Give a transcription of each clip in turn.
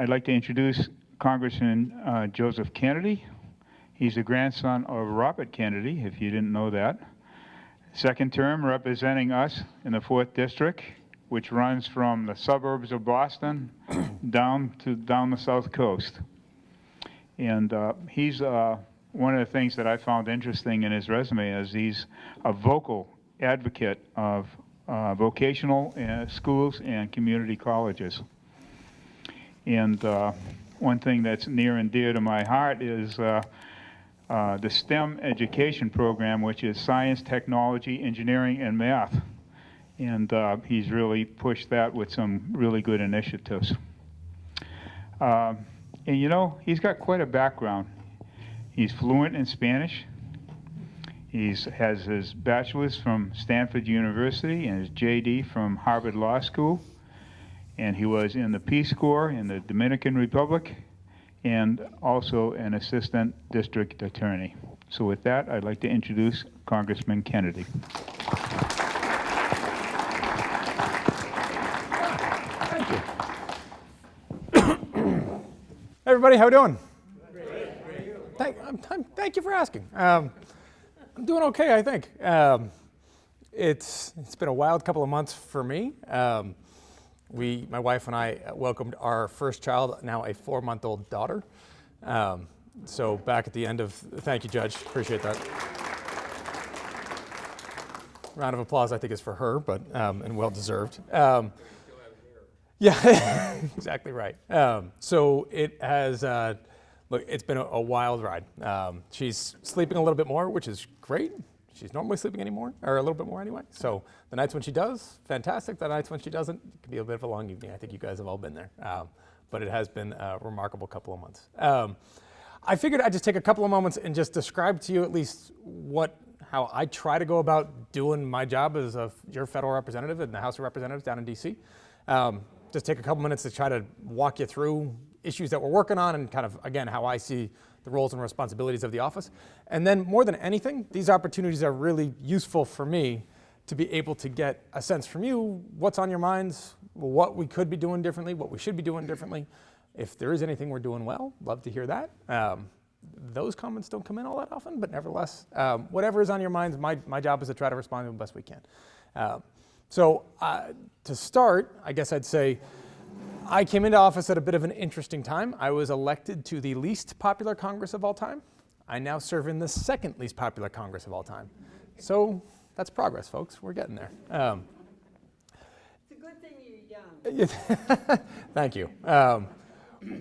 I'd like to introduce Congressman Joseph Kennedy. He's the grandson of Robert Kennedy, if you didn't know that. Second term representing us in the 4th District, which runs from the suburbs of Boston down the South Coast. And he's one of the things that I found interesting in his resume is he's a vocal advocate of vocational schools and community colleges. And one thing that's near and dear to my heart is the STEM education program, which is science, technology, engineering, and math. And he's really pushed that with some really good initiatives. And you know, he's got quite a background. He's fluent in Spanish. He has his bachelor's from Stanford University and his JD from Harvard Law School. And he was in the Peace Corps in the Dominican Republic and also an assistant district attorney. So with that, I'd like to introduce Congressman Kennedy. Thank you. Everybody, how we doing? Thank you for asking. I'm doing okay, I think. It's been a wild couple of months for me. My wife and I welcomed our first child, now a 4-month-old daughter. So back at the end of, thank you, Judge, appreciate that. Round of applause, I think, is for her, but and well deserved. Yeah, exactly right. So it has, look, it's been a wild ride. She's sleeping a little bit more, which is great. She's normally sleeping anymore, or a little bit more anyway. So the nights when she does, fantastic. The nights when she doesn't, it can be a bit of a long evening. I think you guys have all been there. But it has been a remarkable couple of months. I figured I'd just take a couple of moments and just describe to you at least how I try to go about doing my job as your federal representative in the House of Representatives down in DC. Just take a couple minutes to try to walk you through issues that we're working on and kind of, again, how I see the roles and responsibilities of the office. And then more than anything, these opportunities are really useful for me to be able to get a sense from you, what's on your minds, what we could be doing differently, what we should be doing differently. If there is anything we're doing well, love to hear that. Those comments don't come in all that often, but nevertheless, whatever is on your minds, my job is to try to respond to them the best we can. So to start, I guess I'd say, I came into office at a bit of an interesting time. I was elected to the least popular Congress of all time. I now serve in the second least popular Congress of all time. So that's progress, folks. We're getting there. It's a good thing you're young. Thank you.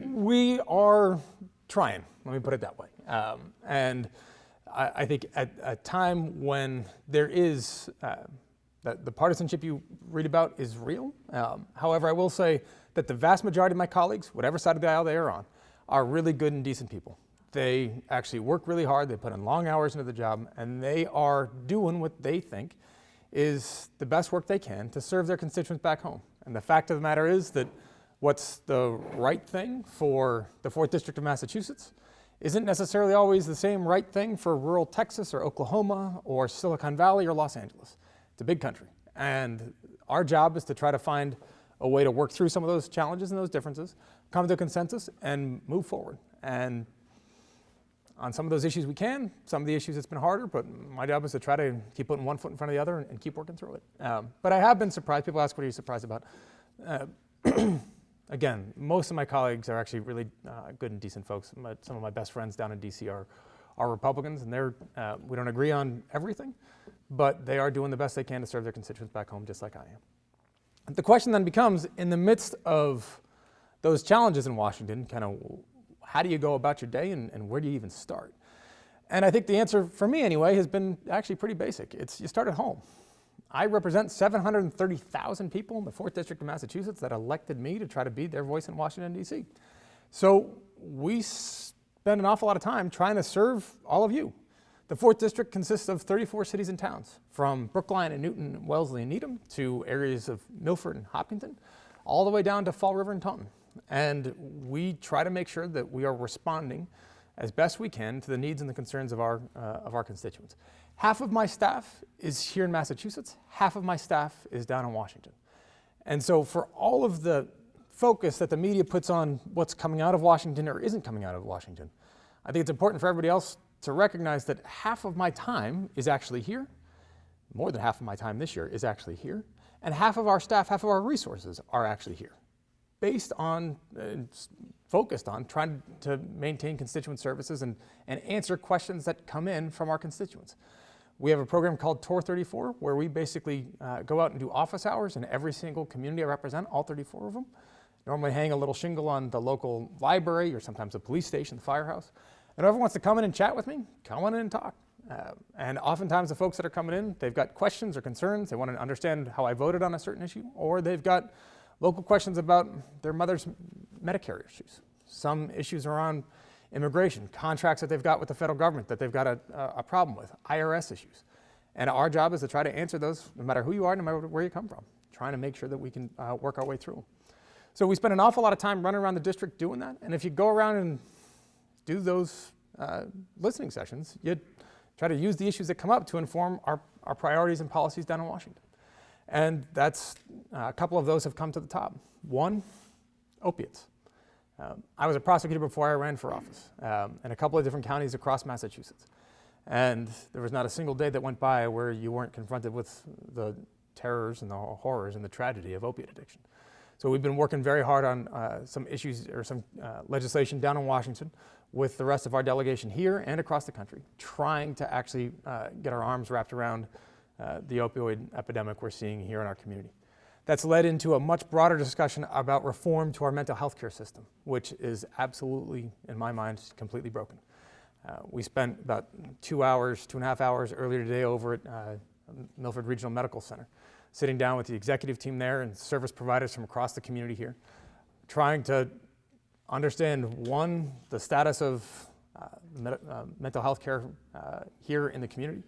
We are trying, let me put it that way. And I think at a time when there is, the partisanship you read about is real. However, I will say that the vast majority of my colleagues, whatever side of the aisle they are on, are really good and decent people. They actually work really hard, they put in long hours into the job, and they are doing what they think is the best work they can to serve their constituents back home. And the fact of the matter is that what's the right thing for the 4th District of Massachusetts isn't necessarily always the same right thing for rural Texas or Oklahoma or Silicon Valley or Los Angeles. It's a big country. And our job is to try to find a way to work through some of those challenges and those differences, come to a consensus, and move forward. And on some of those issues we can, some of the issues it's been harder, but my job is to try to keep putting one foot in front of the other and keep working through it. But I have been surprised. People ask, what are you surprised about? Again, most of my colleagues are actually really good and decent folks. Some of my best friends down in DC are Republicans, and we don't agree on everything, but they are doing the best they can to serve their constituents back home, just like I am. The question then becomes, in the midst of those challenges in Washington, kind of how do you go about your day and where do you even start? And I think the answer, for me anyway, has been actually pretty basic. It's you start at home. I represent 730,000 people in the 4th District of Massachusetts that elected me to try to be their voice in Washington, D.C. So we spend an awful lot of time trying to serve all of you. The 4th District consists of 34 cities and towns, from Brookline and Newton and Wellesley and Needham to areas of Milford and Hopkinton, all the way down to Fall River and Taunton. And we try to make sure that we are responding as best we can to the needs and the concerns of our constituents. Half of my staff is here in Massachusetts, half of my staff is down in Washington. And so for all of the focus that the media puts on what's coming out of Washington or isn't coming out of Washington. I think it's important for everybody else to recognize that half of my time is actually here, more than half of my time this year is actually here, and half of our staff, half of our resources are actually here, based on, focused on trying to maintain constituent services and answer questions that come in from our constituents. We have a program called Tour 34, where we basically go out and do office hours in every single community I represent, all 34 of them. Normally hang a little shingle on the local library or sometimes the police station, the firehouse. And whoever wants to come in and chat with me, come on in and talk. And oftentimes the folks that are coming in, they've got questions or concerns. They want to understand how I voted on a certain issue, or they've got local questions about their mother's Medicare issues. Some issues around immigration, contracts that they've got with the federal government that they've got a problem with, IRS issues. And our job is to try to answer those no matter who you are, no matter where you come from, trying to make sure that we can work our way through them. So we spend an awful lot of time running around the district doing that. And if you go around and do those listening sessions, you try to use the issues that come up to inform our priorities and policies down in Washington. And that's, a couple of those have come to the top. One, opiates. I was a prosecutor before I ran for office in a couple of different counties across Massachusetts. And there was not a single day that went by where you weren't confronted with the terrors and the horrors and the tragedy of opiate addiction. So we've been working very hard on some issues or some legislation down in Washington with the rest of our delegation here and across the country, trying to actually get our arms wrapped around the opioid epidemic we're seeing here in our community. That's led into a much broader discussion about reform to our mental health care system, which is absolutely, in my mind, completely broken. We spent about 2.5 hours earlier today over at Milford Regional Medical Center, sitting down with the executive team there and service providers from across the community here, trying to understand, one, the status of mental health care here in the community,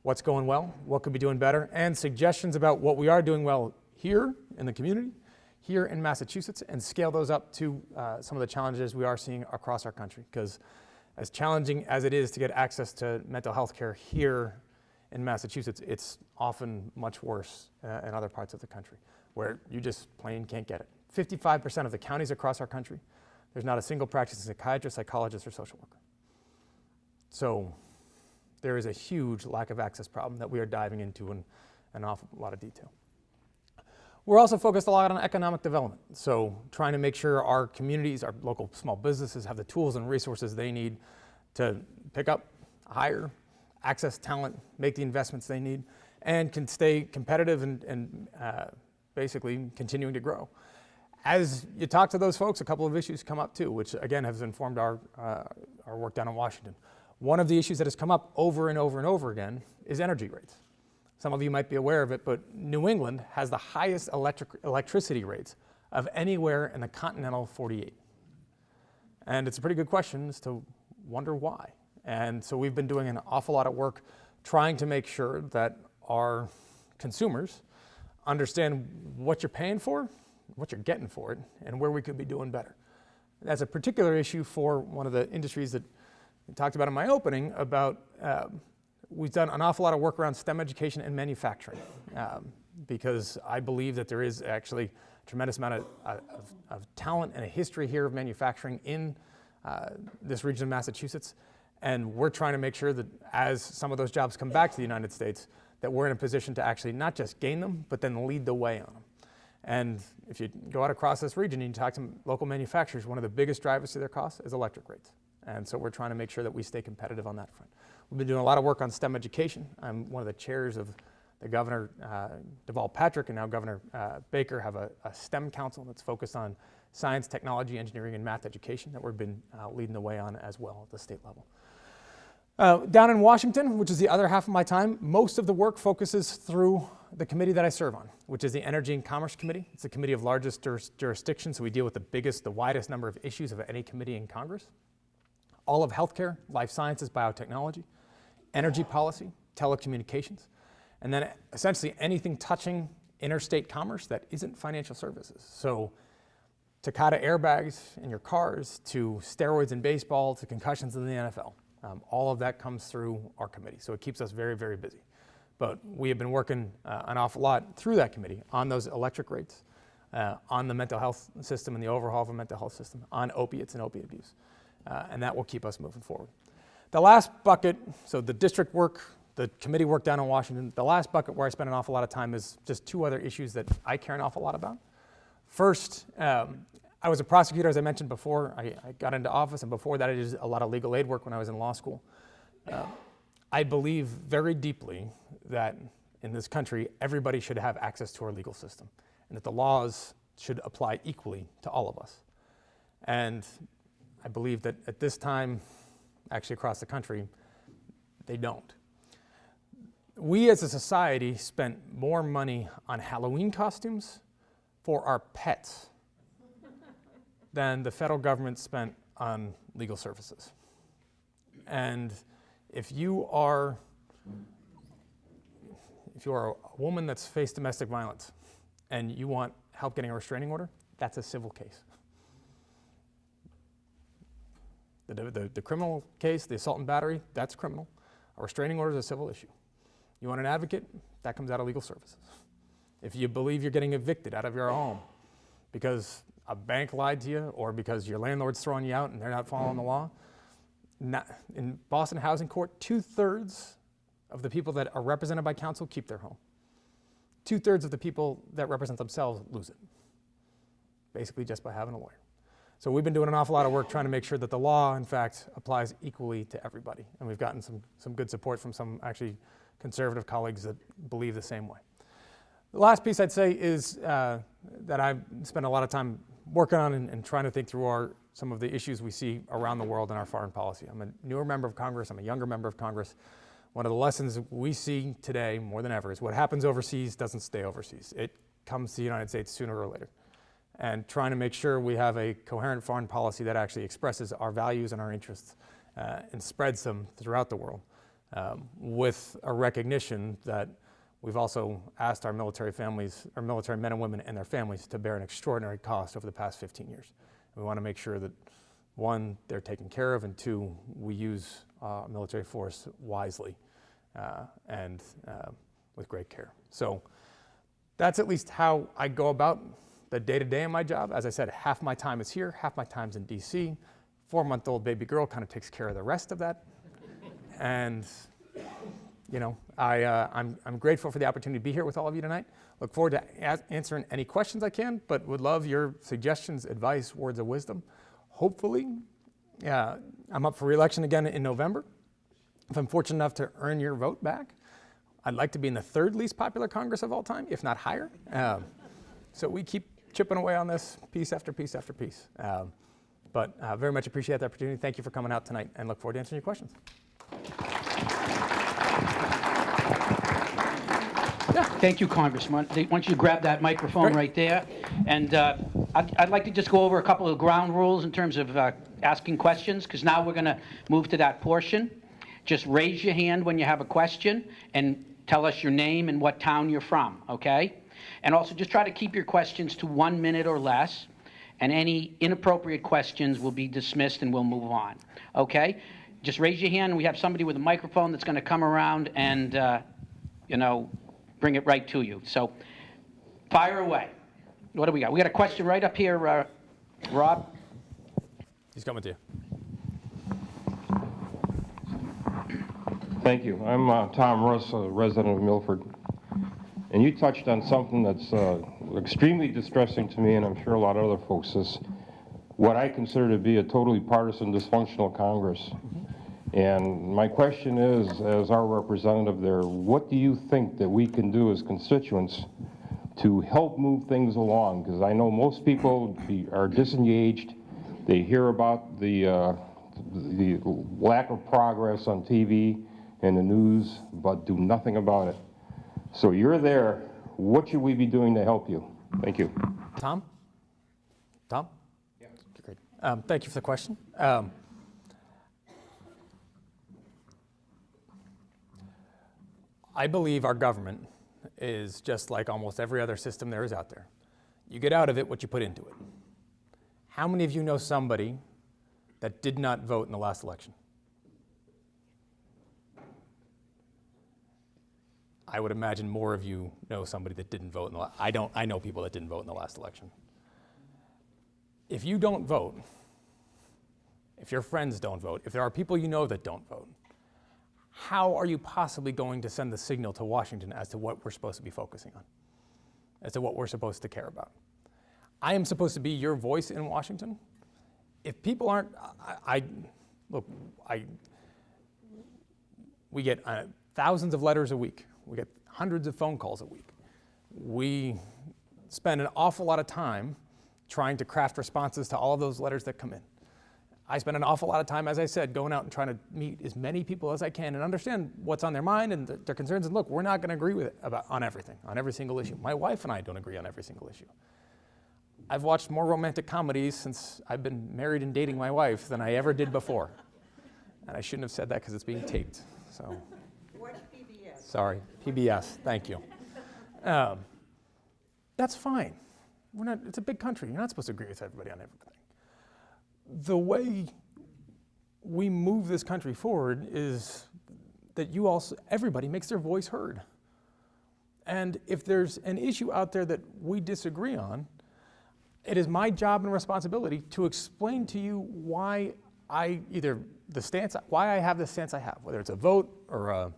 what's going well, what could be doing better, and suggestions about what we are doing well here in the community, here in Massachusetts, and scale those up to some of the challenges we are seeing across our country. Because as challenging as it is to get access to mental health care here in Massachusetts, it's often much worse in other parts of the country, where you just plain can't get it. 55% of the counties across our country, there's not a single practicing psychiatrist, psychologist, or social worker. So there is a huge lack of access problem that we are diving into in an awful lot of detail. We're also focused a lot on economic development. So trying to make sure our communities, our local small businesses have the tools and resources they need to pick up, hire, access talent, make the investments they need, and can stay competitive and basically continuing to grow. As you talk to those folks, a couple of issues come up too, which again has informed our work down in Washington. One of the issues that has come up over and over and over again is energy rates. Some of you might be aware of it, but New England has the highest electricity rates of anywhere in the continental 48. And it's a pretty good question as to wonder why. And so we've been doing an awful lot of work trying to make sure that our consumers understand what you're paying for, what you're getting for it, and where we could be doing better. That's a particular issue for one of the industries that I talked about in my opening about we've done an awful lot of work around STEM education and manufacturing because I believe that there is actually a tremendous amount of talent and a history here of manufacturing in this region of Massachusetts. And we're trying to make sure that as some of those jobs come back to the United States, that we're in a position to actually not just gain them, but then lead the way on them. And if you go out across this region and you talk to local manufacturers, one of the biggest drivers to their costs is electric rates. And so we're trying to make sure that we stay competitive on that front. We've been doing a lot of work on STEM education. I'm one of the chairs of the Governor Deval Patrick and now Governor Baker have a STEM council that's focused on science, technology, engineering, and math education that we've been leading the way on as well at the state level. Down in Washington, which is the other half of my time, most of the work focuses through the committee that I serve on, which is the Energy and Commerce Committee. It's a committee of largest jurisdiction, so we deal with the widest number of issues of any committee in Congress. All of healthcare, life sciences, biotechnology, energy policy, telecommunications, and then essentially anything touching interstate commerce that isn't financial services. So Takata airbags in your cars, to steroids in baseball, to concussions in the NFL. All of that comes through our committee, so it keeps us very, very busy. But we have been working an awful lot through that committee on those electric rates, on the mental health system and the overhaul of the mental health system, on opiates and opiate abuse. And that will keep us moving forward. The last bucket, so the district work, the committee work down in Washington, the last bucket where I spend an awful lot of time is just two other issues that I care an awful lot about. First, I was a prosecutor, as I mentioned before. I got into office, and before that I did a lot of legal aid work when I was in law school. I believe very deeply that in this country, everybody should have access to our legal system, and that the laws should apply equally to all of us. And I believe that at this time, actually across the country, they don't. We as a society spent more money on Halloween costumes for our pets than the federal government spent on legal services. And if you are a woman that's faced domestic violence and you want help getting a restraining order, that's a civil case. The criminal case, the assault and battery, that's criminal. A restraining order is a civil issue. You want an advocate? That comes out of legal services. If you believe you're getting evicted out of your home because a bank lied to you or because your landlord's throwing you out and they're not following the law, in Boston Housing Court, 2/3 of the people that are represented by counsel keep their home. 2/3 of the people that represent themselves lose it, basically just by having a lawyer. So we've been doing an awful lot of work trying to make sure that the law, in fact, applies equally to everybody. And we've gotten some good support from some actually conservative colleagues that believe the same way. The last piece I'd say is that I've spent a lot of time working on and trying to think through some of the issues we see around the world in our foreign policy. I'm a newer member of Congress, I'm a younger member of Congress. One of the lessons we see today more than ever is what happens overseas doesn't stay overseas. It comes to the United States sooner or later. And trying to make sure we have a coherent foreign policy that actually expresses our values and our interests and spreads them throughout the world with a recognition that we've also asked our military families, our military men and women and their families to bear an extraordinary cost over the past 15 years. We want to make sure that, one, they're taken care of, and two, we use military force wisely and with great care. So that's at least how I go about the day-to-day in my job. As I said, half my time is here, half my time's in DC. 4-month-old baby girl kind of takes care of the rest of that. And you know, I'm grateful for the opportunity to be here with all of you tonight. Look forward to answering any questions I can, but would love your suggestions, advice, words of wisdom. Hopefully, I'm up for re-election again in November. If I'm fortunate enough to earn your vote back, I'd like to be in the 3rd least popular Congress of all time, if not higher. So we keep chipping away on this piece after piece after piece. But very much appreciate the opportunity. Thank you for coming out tonight and look forward to answering your questions. Thank you, Congressman. I want you to grab that microphone right there. And I'd like to just go over a couple of ground rules in terms of asking questions, because now we're going to move to that portion. Just raise your hand when you have a question and tell us your name and what town you're from, okay? And also just try to keep your questions to 1 minute or less, and any inappropriate questions will be dismissed and we'll move on, okay? Just raise your hand, and we have somebody with a microphone that's going to come around and, bring it right to you. So fire away. What do we got? We got a question right up here, Rob. He's coming to you. Thank you. I'm Tom Russ, a resident of Milford. And you touched on something that's extremely distressing to me, and I'm sure a lot of other folks, is what I consider to be a totally partisan, dysfunctional Congress. And my question is, as our representative there, what do you think that we can do as constituents to help move things along? Because I know most people are disengaged. They hear about the lack of progress on TV and the news, but do nothing about it. So you're there. What should we be doing to help you? Thank you. Tom? Tom? Yeah. Great. Thank you for the question. I believe our government is just like almost every other system there is out there. You get out of it what you put into it. How many of you know somebody that did not vote in the last election? I would imagine more of you know somebody that didn't vote in the I don't. I know people that didn't vote in the last election. If you don't vote, if your friends don't vote, if there are people you know that don't vote, how are you possibly going to send the signal to Washington as to what we're supposed to be focusing on, as to what we're supposed to care about? I am supposed to be your voice in Washington. If people aren't, we get thousands of letters a week. We get hundreds of phone calls a week. We spend an awful lot of time trying to craft responses to all of those letters that come in. I spend an awful lot of time, as I said, going out and trying to meet as many people as I can and understand what's on their mind and their concerns. And look, we're not going to agree with it on everything, on every single issue. My wife and I don't agree on every single issue. I've watched more romantic comedies since I've been married and dating my wife than I ever did before. And I shouldn't have said that because it's being taped. So, Watch PBS. sorry, PBS, thank you. That's fine. It's a big country. You're not supposed to agree with everybody on everything. The way we move this country forward is that everybody makes their voice heard. And if there's an issue out there that we disagree on, it is my job and responsibility to explain to you why I have the stance I have, whether it's a vote or a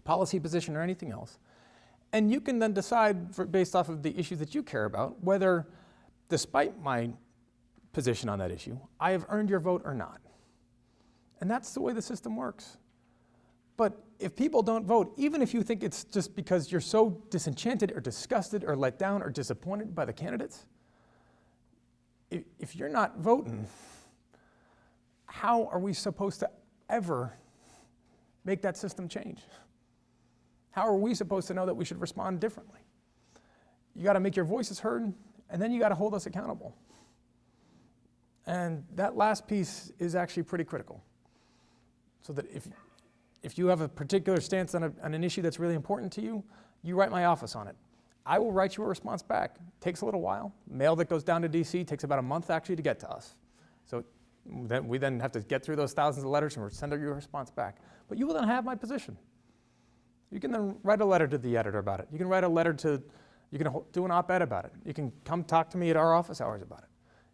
policy position or anything else. And you can then decide, based off of the issues that you care about, whether, despite my position on that issue, I have earned your vote or not. And that's the way the system works. But if people don't vote, even if you think it's just because you're so disenchanted or disgusted or let down or disappointed by the candidates, if you're not voting, how are we supposed to ever make that system change? How are we supposed to know that we should respond differently? You got to make your voices heard, and then you got to hold us accountable. And that last piece is actually pretty critical. So that if you have a particular stance on an issue that's really important to you, you write my office on it. I will write you a response back. It takes a little while. Mail that goes down to DC takes about a month actually to get to us. So we then have to get through those thousands of letters and send you a response back. But you will then have my position. You can then write a letter to the editor about it. You can write a letter you can do an op-ed about it. You can come talk to me at our office hours about it.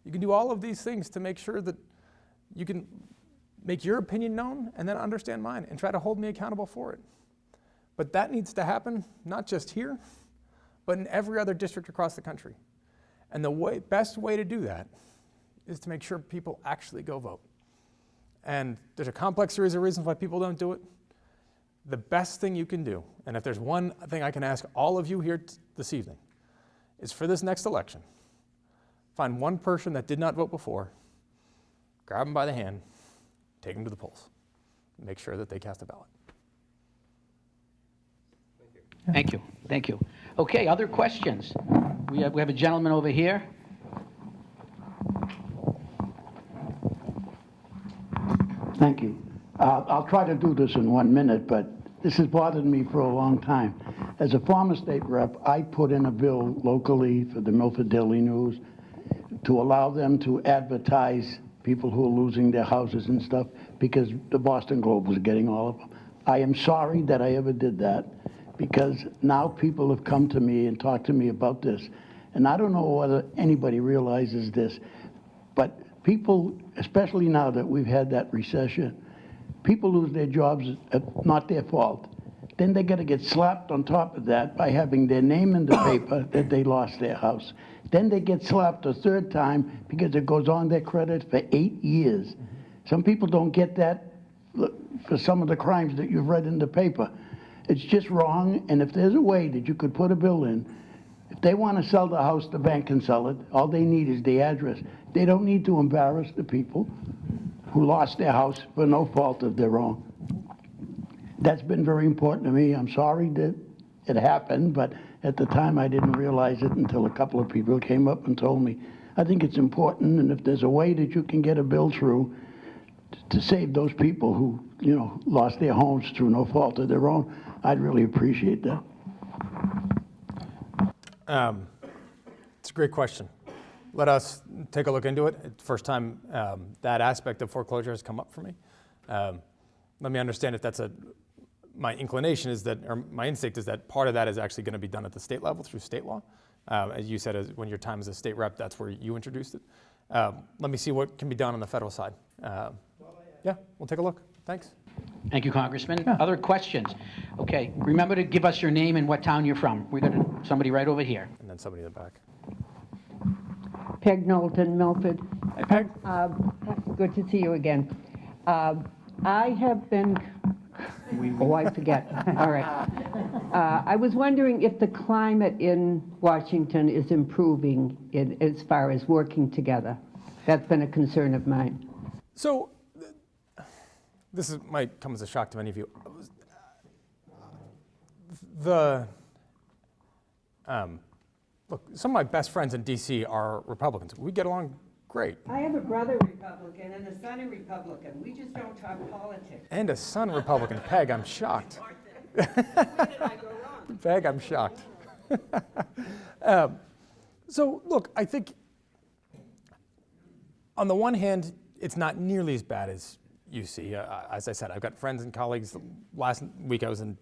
You can do all of these things to make sure that you can make your opinion known and then understand mine and try to hold me accountable for it. But that needs to happen not just here, but in every other district across the country. And the best way to do that is to make sure people actually go vote. And there's a complex series of reasons why people don't do it. The best thing you can do, and if there's one thing I can ask all of you here this evening, is for this next election, find one person that did not vote before, grab them by the hand, take them to the polls, make sure that they cast a ballot. Thank you, thank you. Okay, other questions? We have a gentleman over here. Thank you. I'll try to do this in 1 minute, but this has bothered me for a long time. As a former state rep, I put in a bill locally for the Milford Daily News to allow them to advertise people who are losing their houses and stuff because the Boston Globe was getting all of them. I am sorry that I ever did that because now people have come to me and talked to me about this. And I don't know whether anybody realizes this, but people, especially now that we've had that recession, people lose their jobs, not their fault. Then they got to get slapped on top of that by having their name in the paper that they lost their house. Then they get slapped a third time because it goes on their credit for 8 years. Some people don't get that for some of the crimes that you've read in the paper. It's just wrong, and if there's a way that you could put a bill in, if they want to sell the house, the bank can sell it. All they need is the address. They don't need to embarrass the people who lost their house for no fault of their own. That's been very important to me. I'm sorry that it happened, but at the time I didn't realize it until a couple of people came up and told me. I think it's important, and if there's a way that you can get a bill through to save those people who, lost their homes through no fault of their own, I'd really appreciate that. It's a great question. Let us take a look into it. It's the first time that aspect of foreclosure has come up for me. Let me understand if that's my inclination is that, or my instinct is that part of that is actually going to be done at the state level through state law. As you said, when your time as a state rep, that's where you introduced it. Let me see what can be done on the federal side. Yeah, we'll take a look. Thanks. Thank you, Congressman. Other questions? Okay, remember to give us your name and what town you're from. We got somebody right over here. And then somebody in the back. Peg Knowlton, Milford. Hey, Peg. Good to see you again. I have been, I forget. All right. I was wondering if the climate in Washington is improving as far as working together. That's been a concern of mine. So, might come as a shock to many of you. Look, some of my best friends in D.C. are Republicans. We get along great. I have a brother Republican and a son a Republican. We just don't talk politics. And a son Republican. Peg, I'm shocked. Where did I go wrong? Peg, I'm shocked. So, look, I think on the one hand, it's not nearly as bad as you see. As I said, I've got friends and colleagues. Last week I was in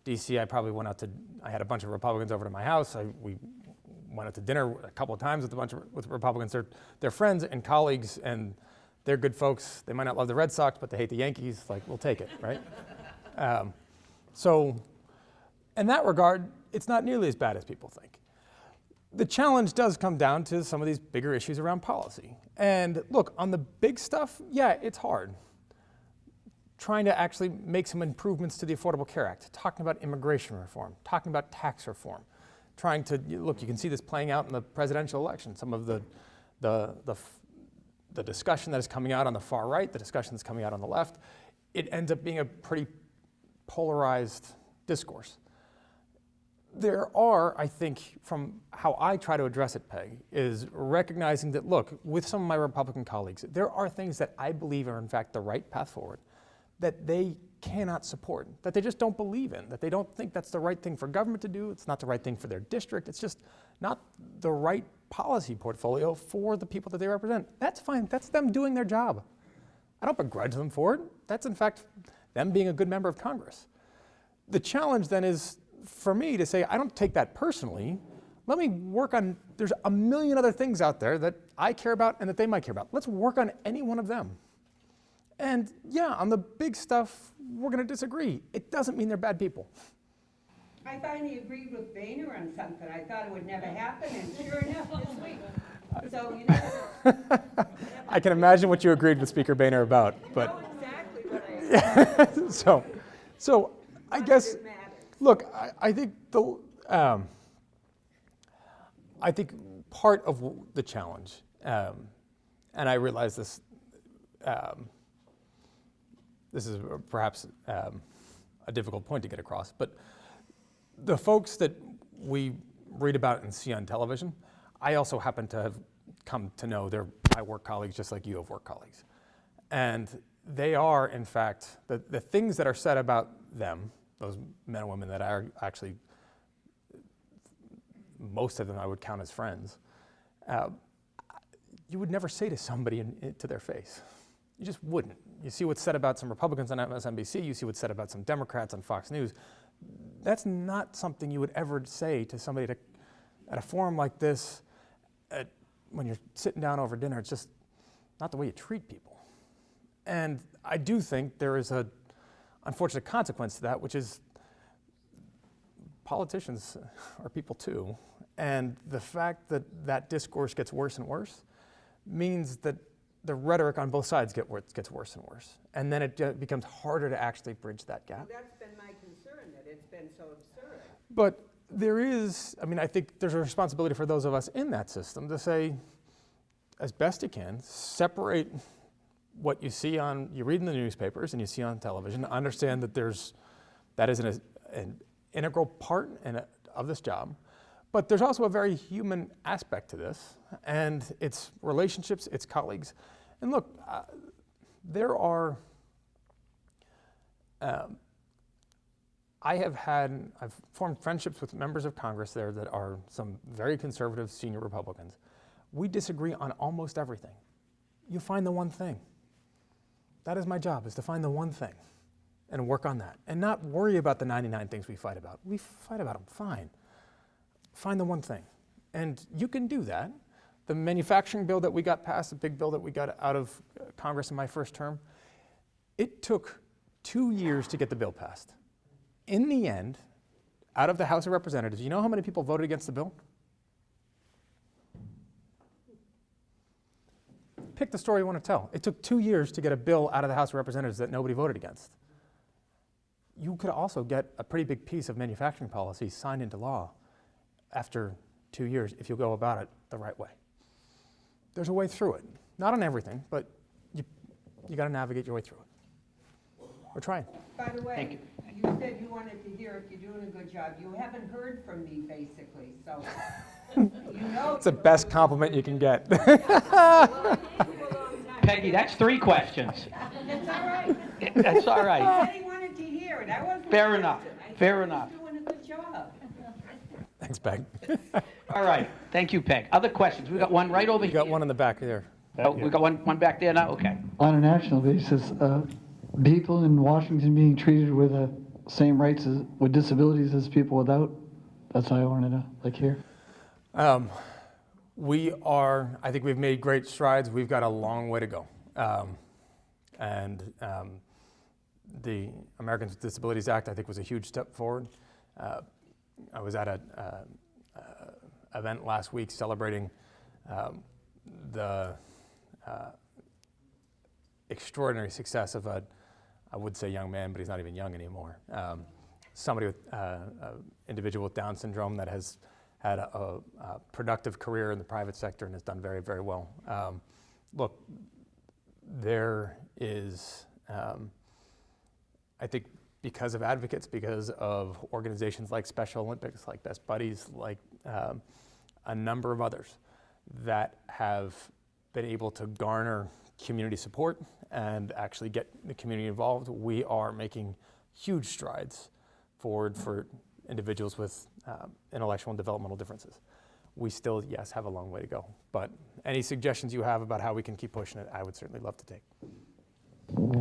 D.C. I had a bunch of Republicans over to my house. We went out to dinner a couple of times with Republicans. They're friends and colleagues, and they're good folks. They might not love the Red Sox, but they hate the Yankees. Like, we'll take it, right? So in that regard, it's not nearly as bad as people think. The challenge does come down to some of these bigger issues around policy. And look, on the big stuff, yeah, it's hard. Trying to actually make some improvements to the Affordable Care Act, talking about immigration reform, talking about tax reform, trying to, look, you can see this playing out in the presidential election. Some of the discussion that is coming out on the far right, the discussion that's coming out on the left, it ends up being a pretty polarized discourse. There are, I think, from how I try to address it, Peg, is recognizing that, look, with some of my Republican colleagues, there are things that I believe are, in fact, the right path forward that they cannot support, that they just don't believe in, that they don't think that's the right thing for government to do, it's not the right thing for their district, it's just not the right policy portfolio for the people that they represent. That's fine, that's them doing their job. I don't begrudge them for it. That's, in fact, them being a good member of Congress. The challenge then is for me to say, I don't take that personally. Let me work on, there's a million other things out there that I care about and that they might care about. Let's work on any one of them. And yeah, on the big stuff, we're going to disagree. It doesn't mean they're bad people. I finally agreed with Boehner on something. I thought it would never happen, and sure enough, this week. So, you know. I can imagine what you agreed with Speaker Boehner about, but. Know exactly what I So I guess, look, I think I think part of the challenge, and I realize this. This is perhaps a difficult point to get across, but the folks that we read about and see on television, I also happen to have come to know they're my work colleagues just like you have work colleagues. And they are, in fact, the things that are said about them, those men and women that are actually, most of them I would count as friends, you would never say to somebody to their face. You just wouldn't. You see what's said about some Republicans on MSNBC, you see what's said about some Democrats on Fox News. That's not something you would ever say to somebody at a forum like this, when you're sitting down over dinner. It's just not the way you treat people. And I do think there is an unfortunate consequence to that, which is politicians are people too. And the fact that that discourse gets worse and worse means that the rhetoric on both sides gets worse and worse. And then it becomes harder to actually bridge that gap. Well, that's been my concern, that it's been so absurd. But there is, I think there's a responsibility for those of us in that system to say, as best you can, separate what you read in the newspapers and you see on television, understand that that is an integral part of this job. But there's also a very human aspect to this, and it's relationships, it's colleagues. And look, I've formed friendships with members of Congress there that are some very conservative senior Republicans. We disagree on almost everything. You find the one thing. That is my job, is to find the one thing. and work on that and not worry about the 99 things we fight about. We fight about them, fine. Find the one thing. And you can do that. The manufacturing bill that we got passed, the big bill that we got out of Congress in my first term, it took 2 years to get the bill passed. In the end, out of the House of Representatives, you know how many people voted against the bill? Pick the story you want to tell. It took 2 years to get a bill out of the House of Representatives that nobody voted against. You could also get a pretty big piece of manufacturing policy signed into law after 2 years if you go about it the right way. There's a way through it. Not on everything, but you got to navigate your way through it. We're trying. By the way, Thank you. you said you wanted to hear if you're doing a good job. You haven't heard from me, basically, so you know. It's the best compliment you can get. Peggy, that's 3 questions. It's all right. That's all He right. said he wanted to hear it. I wasn't. Fair listening. enough. I Fair thought enough. he was doing a good job. Thanks, Peg. All right. Thank you, Peg. Other questions? We got one right over You here. got one in the back there. Oh, we got one back there now? Okay. On a national basis, people in Washington being treated with the same rights with disabilities as people without? That's how I wanted to hear. I think we've made great strides. We've got a long way to go. The Americans with Disabilities Act, I think, was a huge step forward. I was at an event last week celebrating the extraordinary success of I would say young man, but he's not even young anymore. Somebody with an individual with Down syndrome that has had a productive career in the private sector and has done very, very well. Look, there is, I think, because of advocates, because of organizations like Special Olympics, like Best Buddies, like a number of others that have been able to garner community support and actually get the community involved, we are making huge strides forward for individuals with intellectual and developmental differences. We still, yes, have a long way to go, but any suggestions you have about how we can keep pushing it, I would certainly love to take.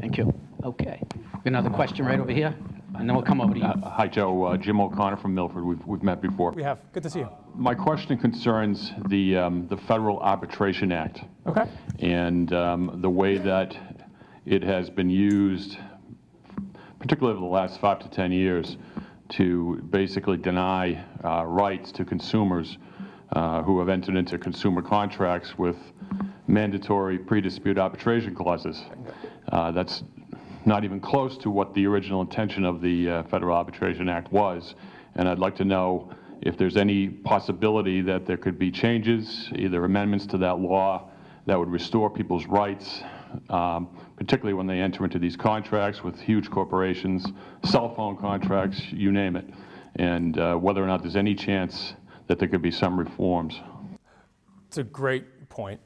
Thank you. Okay. Another question right over here, and then we'll come over to you. Hi, Joe. Jim O'Connor from Milford. We've met before. We have. Good to see you. My question concerns the Federal Arbitration Act. Okay. And the way that it has been used, particularly over the last 5 to 10 years, to basically deny rights to consumers who have entered into consumer contracts with mandatory pre-dispute arbitration clauses. That's not even close to what the original intention of the Federal Arbitration Act was. And I'd like to know if there's any possibility that there could be changes, either amendments to that law that would restore people's rights, particularly when they enter into these contracts with huge corporations, cell phone contracts, you name it, and whether or not there's any chance that there could be some reforms. It's a great point.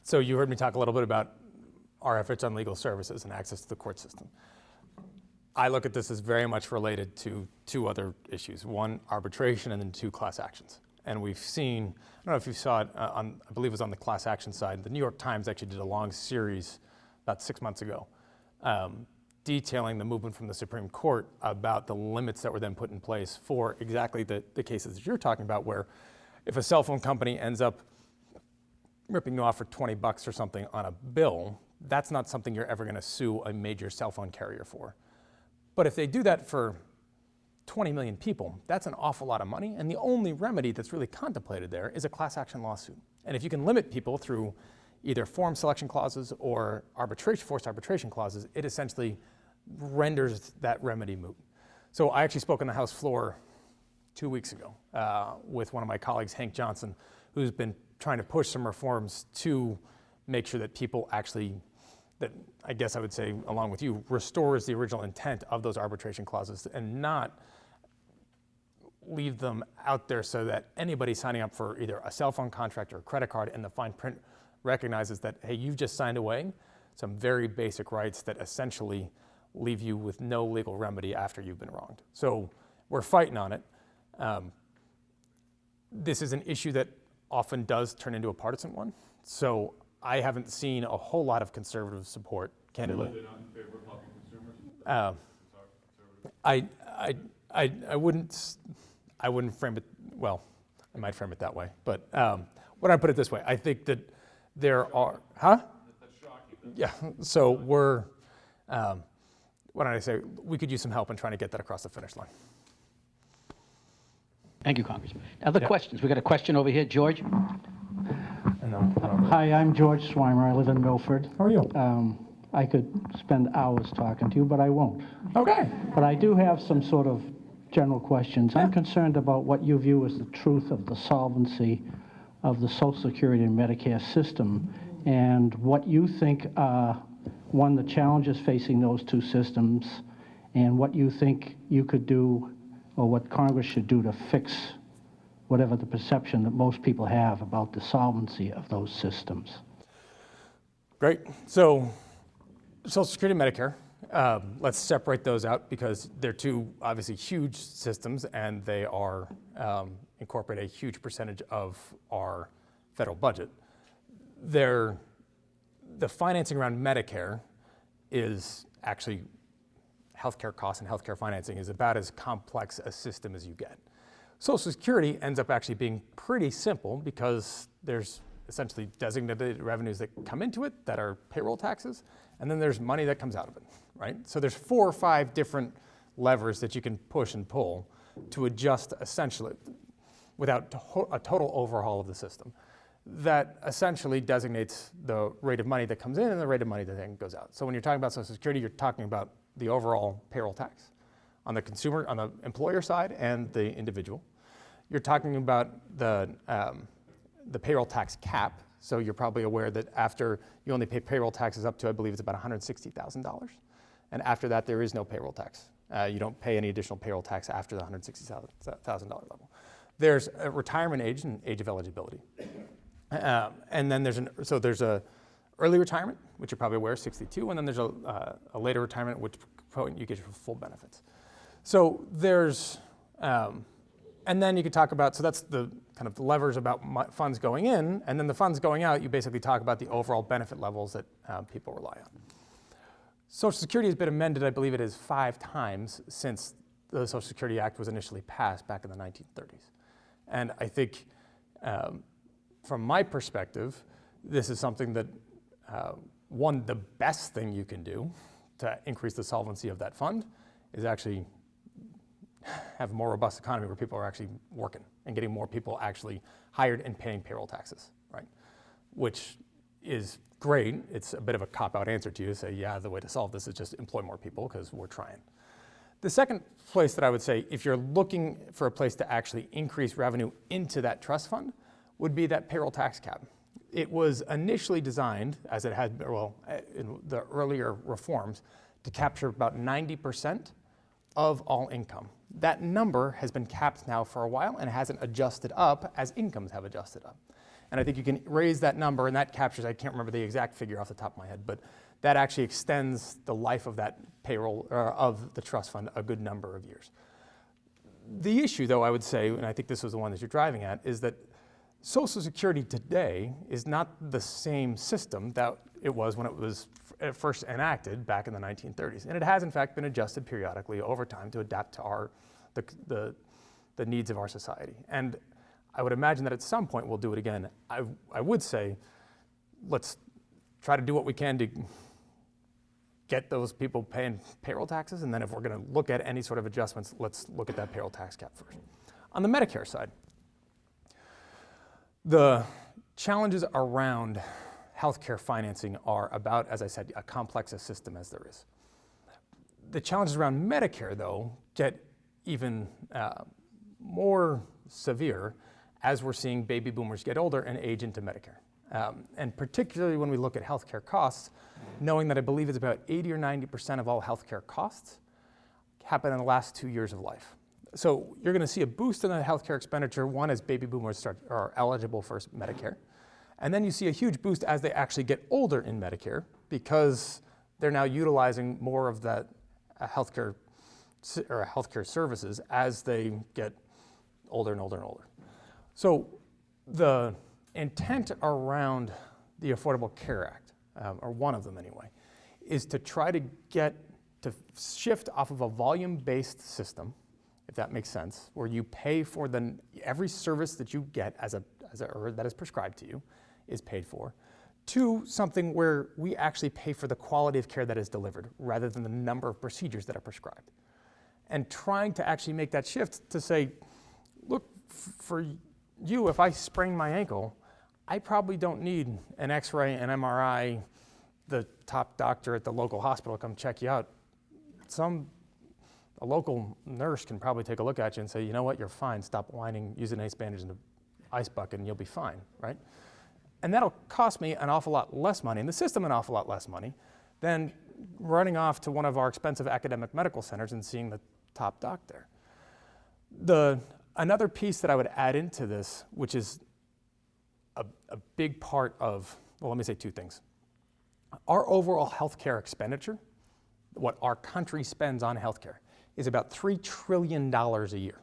So you heard me talk a little bit about our efforts on legal services and access to the court system. I look at this as very much related to 2 other issues. 1, arbitration, and then 2, class actions. And we've seen, I don't know if you saw it, I believe it was on the class action side, the New York Times actually did a long series about 6 months ago detailing the movement from the Supreme Court about the limits that were then put in place for exactly the cases that you're talking about, where if a cell phone company ends up ripping you off for $20 or something on a bill, that's not something you're ever going to sue a major cell phone carrier for. But if they do that for 20 million people, that's an awful lot of money, and the only remedy that's really contemplated there is a class action lawsuit. And if you can limit people through either form selection clauses or forced arbitration clauses, it essentially renders that remedy moot. So I actually spoke on the House floor 2 weeks ago with one of my colleagues, Hank Johnson, who's been trying to push some reforms to make sure that people actually, that I guess I would say, along with you, restores the original intent of those arbitration clauses and not leave them out there so that anybody signing up for either a cell phone contract or a credit card in the fine print recognizes that, hey, you've just signed away some very basic rights that essentially leave you with no legal remedy after you've been wronged. So we're fighting on it. This is an issue that often does turn into a partisan one. So I haven't seen a whole lot of conservative support, candidly. I wouldn't frame it, well, I might frame it that way, but what I put it this way, I think that there are, Yeah, so we're, what did I say? We could use some help in trying to get that across the finish line. Thank you, Congressman. Other questions? We got a question over here, George. Hi, I'm George Swimer. I live in Milford. How are you? I could spend hours talking to you, but I won't. Okay. But I do have some sort of general questions. I'm concerned about what you view as the truth of the solvency of the Social Security and Medicare system, and what you think are, one, the challenges facing those two systems, and what you think you could do, or what Congress should do to fix whatever the perception that most people have about the solvency of those systems. Great. So Social Security and Medicare, let's separate those out because they're two obviously huge systems and they are incorporate a huge percentage of our federal budget. The financing around Medicare is actually healthcare costs and healthcare financing is about as complex a system as you get. Social Security ends up actually being pretty simple because there's essentially designated revenues that come into it that are payroll taxes, and then there's money that comes out of it, right? So there's 4 or 5 different levers that you can push and pull to adjust essentially without a total overhaul of the system. That essentially designates the rate of money that comes in and the rate of money that then goes out. So when you're talking about Social Security, you're talking about the overall payroll tax on the consumer, on the employer side and the individual. You're talking about the payroll tax cap. So you're probably aware that after you only pay payroll taxes up to, I believe it's about $160,000. And after that, there is no payroll tax. You don't pay any additional payroll tax after the $160,000 level. There's a retirement age and age of eligibility. And then there's a early retirement, which you're probably aware, 62, and then there's a later retirement, which you get your full benefits. So there's, and then you could talk about, so that's the kind of the levers about funds going in, and then the funds going out, you basically talk about the overall benefit levels that people rely on. Social Security has been amended, I believe it is 5 times since the Social Security Act was initially passed back in the 1930s. And I think, from my perspective, this is something that, one, the best thing you can do to increase the solvency of that fund is actually have a more robust economy where people are actually working and getting more people actually hired and paying payroll taxes, right? Which is great. It's a bit of a cop-out answer to you to say, yeah, the way to solve this is just employ more people because we're trying. The second place that I would say, if you're looking for a place to actually increase revenue into that trust fund, would be that payroll tax cap. It was initially designed, as it had, well, in the earlier reforms, to capture about 90% of all income. That number has been capped now for a while and hasn't adjusted up as incomes have adjusted up. And I think you can raise that number, and that captures, I can't remember the exact figure off the top of my head, but that actually extends the life of that payroll, of the trust fund, a good number of years. The issue, though, I would say, and I think this was the one that you're driving at, is that Social Security today is not the same system that it was when it was first enacted back in the 1930s. And it has, in fact, been adjusted periodically over time to adapt to the needs of our society. And I would imagine that at some point we'll do it again. I would say, let's try to do what we can to get those people paying payroll taxes, and then if we're going to look at any sort of adjustments, let's look at that payroll tax cap first. On the Medicare side, the challenges around healthcare financing are about, as I said, a complex a system as there is. The challenges around Medicare, though, get even more severe as we're seeing baby boomers get older and age into Medicare. And particularly when we look at healthcare costs, knowing that I believe it's about 80 or 90% of all healthcare costs happen in the last 2 years of life. So you're going to see a boost in the healthcare expenditure, one, as baby boomers are eligible for Medicare. And then you see a huge boost as they actually get older in Medicare because they're now utilizing more of that healthcare services as they get older and older and older. So the intent around the Affordable Care Act, or one of them anyway, is to try to get to shift off of a volume-based system, if that makes sense, where you pay for every service that you get or that is prescribed to you is paid for, to something where we actually pay for the quality of care that is delivered rather than the number of procedures that are prescribed. And trying to actually make that shift to say, look, for you, if I sprain my ankle, I probably don't need an x-ray, an MRI, the top doctor at the local hospital come check you out. A local nurse can probably take a look at you and say, you know what, you're fine, stop whining, use an ace bandage and an ice bucket and you'll be fine, right? And that'll cost me an awful lot less money, and the system an awful lot less money, than running off to one of our expensive academic medical centers and seeing the top doctor. Another piece that I would add into this, which is a big part of, well, let me say two things. Our overall healthcare expenditure, what our country spends on healthcare, is about $3 trillion a year.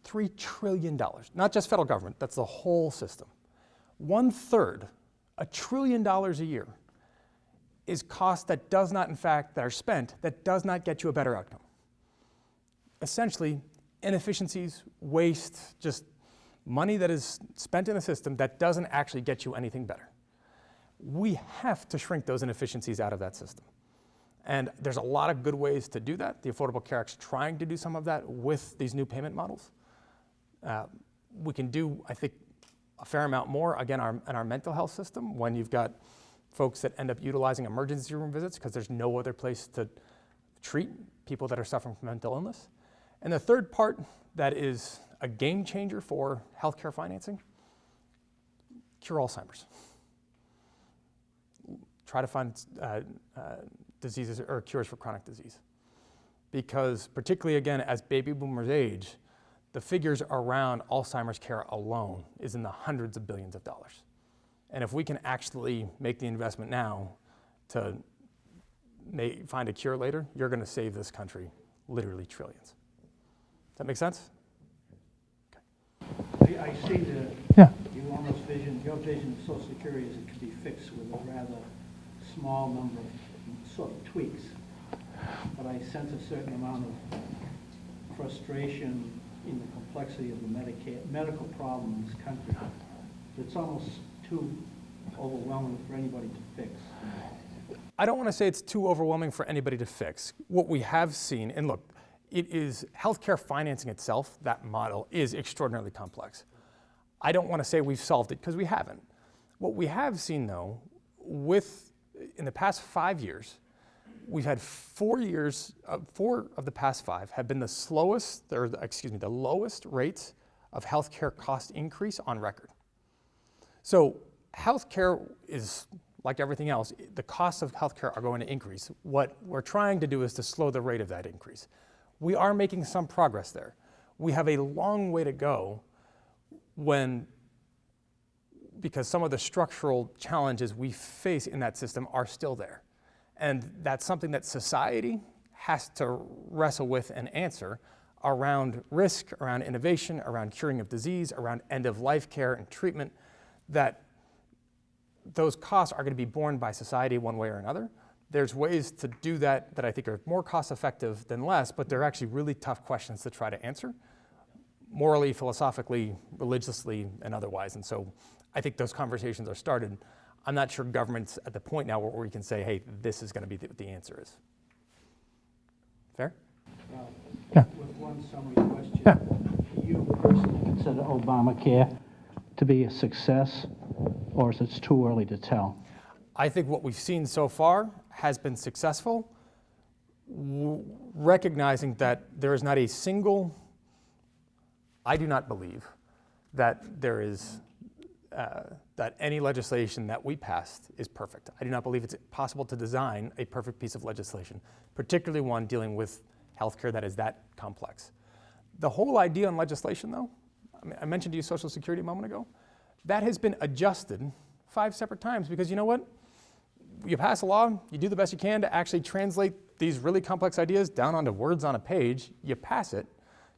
$3 trillion, not just federal government, that's the whole system. 1/3, $1 trillion a year, is costs that are spent, that does not get you a better outcome. Essentially, inefficiencies, waste, just money that is spent in a system that doesn't actually get you anything better. We have to shrink those inefficiencies out of that system. And there's a lot of good ways to do that. The Affordable Care Act's trying to do some of that with these new payment models. We can do, I think, a fair amount more, again, in our mental health system, when you've got folks that end up utilizing emergency room visits because there's no other place to treat people that are suffering from mental illness. And the third part that is a game changer for healthcare financing, cure Alzheimer's. Try to find diseases or cures for chronic disease. Because particularly, again, as baby boomers age, the figures around Alzheimer's care alone is in the hundreds of billions of dollars. And if we can actually make the investment now to find a cure later, you're going to save this country literally trillions. Does that make sense? I see your vision of Social Security is it can be fixed with a rather small number of sort of tweaks. But I sense a certain amount of frustration in the complexity of the medical problem in this country. It's almost too overwhelming for anybody to fix. I don't want to say it's too overwhelming for anybody to fix. What we have seen, and look, it is healthcare financing itself, that model is extraordinarily complex. I don't want to say we've solved it because we haven't. What we have seen though, in the past 5 years, we've had 4 years, 4 of the past 5 have been the lowest rates of healthcare cost increase on record. So healthcare is like everything else, the costs of healthcare are going to increase. What we're trying to do is to slow the rate of that increase. We are making some progress there. We have a long way to go because some of the structural challenges we face in that system are still there. And that's something that society has to wrestle with and answer around risk, around innovation, around curing of disease, around end-of-life care and treatment, that those costs are going to be borne by society one way or another. There's ways to do that I think are more cost-effective than less, but they're actually really tough questions to try to answer, morally, philosophically, religiously, and otherwise. And so I think those conversations are started. I'm not sure government's at the point now where we can say, hey, this is going to be what the answer is. Fair? With one summary question, do you personally consider Obamacare to be a success, or is it too early to tell? I think what we've seen so far has been successful, recognizing that there is not a single, I do not believe that there is, that any legislation that we passed is perfect. I do not believe it's possible to design a perfect piece of legislation, particularly one dealing with healthcare that is that complex. The whole idea in legislation, though, I mentioned to you Social Security a moment ago, that has been adjusted 5 separate times because you know what? You pass a law, you do the best you can to actually translate these really complex ideas down onto words on a page, you pass it,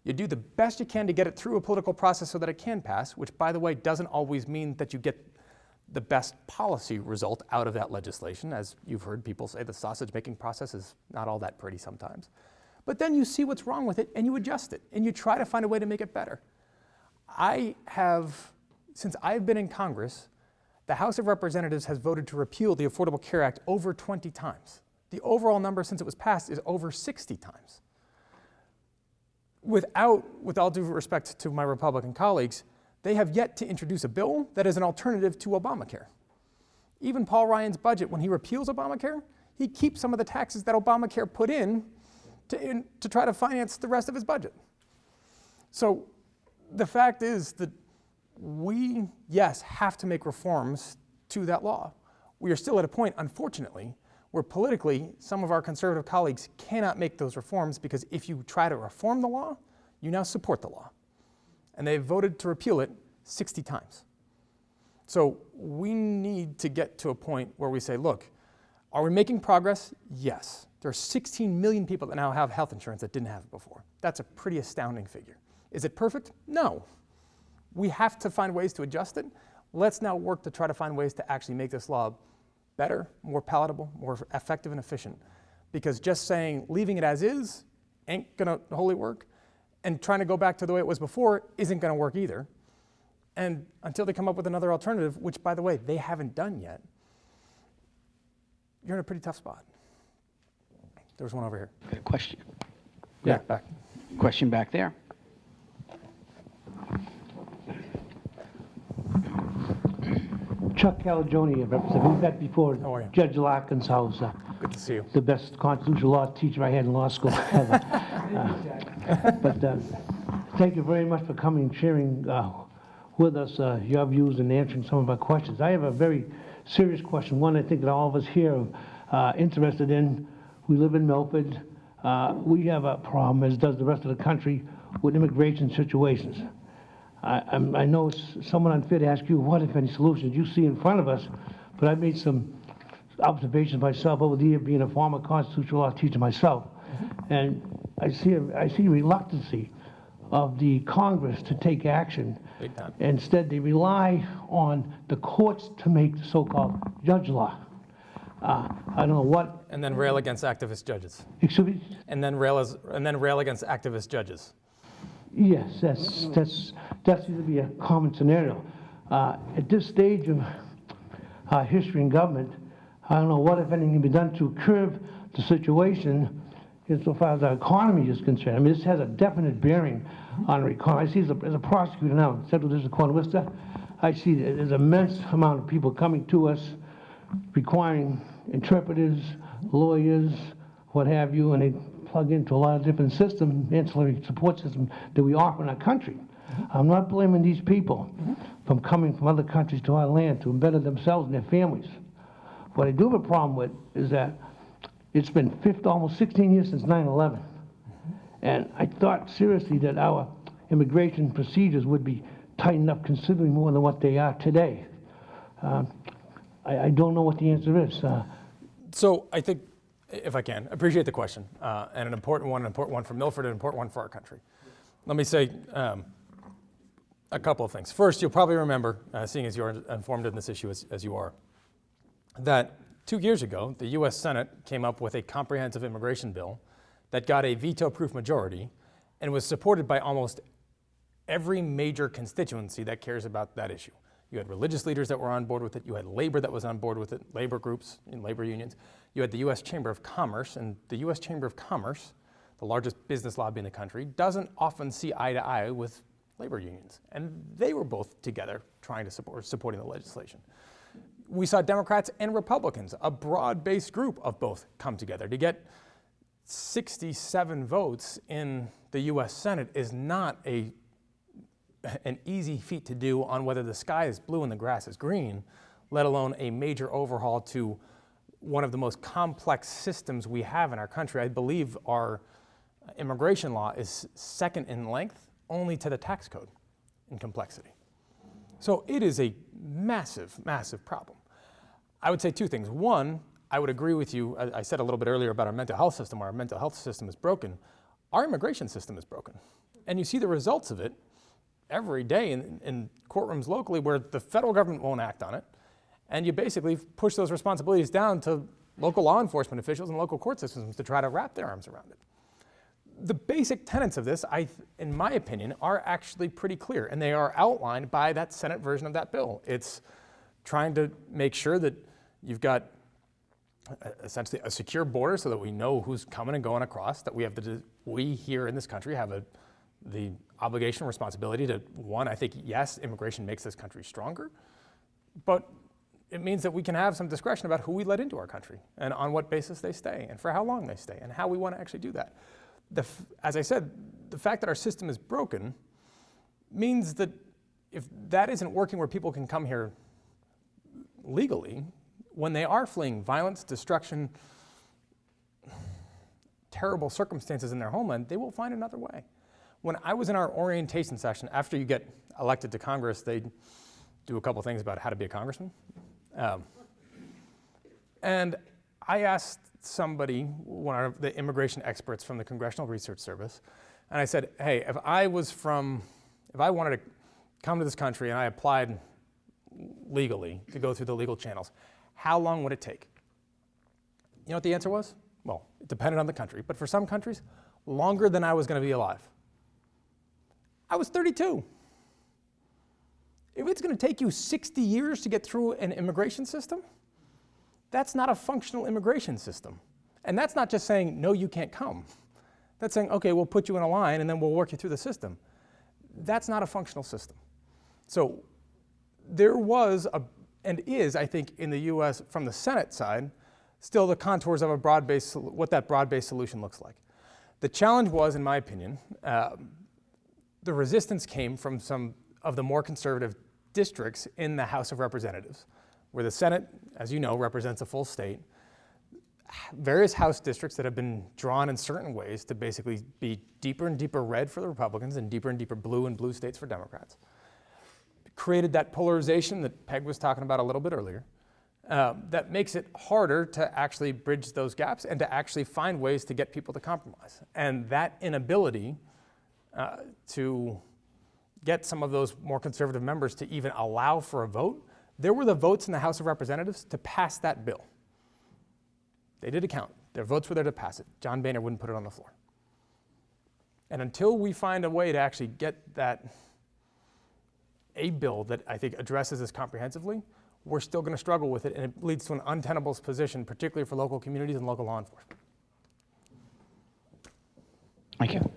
you do the best you can to get it through a political process so that it can pass, which by the way doesn't always mean that you get the best policy result out of that legislation. As you've heard people say, the sausage making process is not all that pretty sometimes. But then you see what's wrong with it and you adjust it and you try to find a way to make it better. Since I've been in Congress, the House of Representatives has voted to repeal the Affordable Care Act over 20 times. The overall number since it was passed is over 60 times. With all due respect to my Republican colleagues, they have yet to introduce a bill that is an alternative to Obamacare. Even Paul Ryan's budget, when he repeals Obamacare, he keeps some of the taxes that Obamacare put in to try to finance the rest of his budget. So the fact is that we, yes, have to make reforms to that law. We are still at a point, unfortunately, where politically some of our conservative colleagues cannot make those reforms because if you try to reform the law, you now support the law. And they've voted to repeal it 60 times. So we need to get to a point where we say, look, are we making progress? Yes. There are 16 million people that now have health insurance that didn't have it before. That's a pretty astounding figure. Is it perfect? No. We have to find ways to adjust it. Let's now work to try to find ways to actually make this law better, more palatable, more effective and efficient. Because just saying leaving it as is ain't gonna wholly work, and trying to go back to the way it was before isn't gonna work either. And until they come up with another alternative, which by the way, they haven't done yet, you're in a pretty tough spot. There's one over here. Got a question? Yeah, back. Question back there. Chuck Calagione, representative. We met before How are you? Judge Larkin's house. Good to see you. The best constitutional law teacher I had in law school ever. Thank you very much for coming and sharing with us your views and answering some of our questions. I have a very serious question, one I think that all of us here are interested in. We live in Milford. We have a problem, as does the rest of the country, with immigration situations. I know it's somewhat unfair to ask you what, if any, solutions you see in front of us, but I've made some observations myself over the year, being a former constitutional law teacher myself, and I see reluctancy of the Congress to take action. Big time. Instead, they rely on the courts to make the so-called judge law. I don't know what. And then rail against activist judges. Excuse me? And then rail against activist judges. Yes, that seems to be a common scenario. At this stage of history in government, I don't know what, if anything, can be done to curb the situation insofar as our economy is concerned. I mean, this has a definite bearing on our economy. I see as a prosecutor now in Central District Court of Worcester, I see that there's an immense amount of people coming to us requiring interpreters, lawyers, what have you, and they plug into a lot of different systems, ancillary support systems that we offer in our country. I'm not blaming these people from coming from other countries to our land to better themselves and their families. What I do have a problem with is that it's been almost 16 years since 9/11. And I thought seriously that our immigration procedures would be tightened up considerably more than what they are today. I don't know what the answer is. So I think, if I can, appreciate the question, and an important one for Milford, an important one for our country. Let me say a couple of things. First, you'll probably remember, seeing as you're informed in this issue as you are, that 2 years ago, the U.S. Senate came up with a comprehensive immigration bill that got a veto-proof majority and was supported by almost every major constituency that cares about that issue. You had religious leaders that were on board with it. You had labor that was on board with it, labor groups and labor unions. You had the U.S. Chamber of Commerce, and the U.S. Chamber of Commerce, the largest business lobby in the country, doesn't often see eye to eye with labor unions. And they were both together trying to supporting the legislation. We saw Democrats and Republicans, a broad-based group of both, come together. To get 67 votes in the U.S. Senate is not an easy feat to do on whether the sky is blue and the grass is green, let alone a major overhaul to one of the most complex systems we have in our country. I believe our immigration law is second in length only to the tax code in complexity. So it is a massive, massive problem. I would say two things. One, I would agree with you. I said a little bit earlier about our mental health system. Our mental health system is broken. Our immigration system is broken. And you see the results of it every day in courtrooms locally where the federal government won't act on it And you basically push those responsibilities down to local law enforcement officials and local court systems to try to wrap their arms around it. The basic tenets of this, in my opinion, are actually pretty clear, and they are outlined by that Senate version of that bill. It's trying to make sure that you've got essentially a secure border so that we know who's coming and going across, that we here in this country have the obligation and responsibility to, one, I think, yes, immigration makes this country stronger, but it means that we can have some discretion about who we let into our country and on what basis they stay and for how long they stay and how we want to actually do that. As I said, the fact that our system is broken means that if that isn't working where people can come here legally, when they are fleeing violence, destruction, terrible circumstances in their homeland, they will find another way. When I was in our orientation session, after you get elected to Congress, they do a couple things about how to be a congressman. And I asked somebody, one of the immigration experts from the Congressional Research Service, and I said, hey, if I wanted to come to this country and I applied legally to go through the legal channels, how long would it take? You know what the answer was? Well, it depended on the country, but for some countries, longer than I was going to be alive. I was 32. If it's going to take you 60 years to get through an immigration system, that's not a functional immigration system. And that's not just saying, no, you can't come. That's saying, okay, we'll put you in a line and then we'll work you through the system. That's not a functional system. So there was and is, I think, in the US from the Senate side, still the contours of what that broad-based solution looks like. The challenge was, in my opinion, the resistance came from some of the more conservative districts in the House of Representatives, where the Senate, as you know, represents a full state. Various House districts that have been drawn in certain ways to basically be deeper and deeper red for the Republicans and deeper blue in blue states for Democrats. Created that polarization that Peg was talking about a little bit earlier, that makes it harder to actually bridge those gaps and to actually find ways to get people to compromise. And that inability to get some of those more conservative members to even allow for a vote, there were the votes in the House of Representatives to pass that bill. They did count. Their votes were there to pass it. John Boehner wouldn't put it on the floor. And until we find a way to actually get a bill that I think addresses this comprehensively, we're still going to struggle with it, and it leads to an untenable position, particularly for local communities and local law enforcement. Thank you.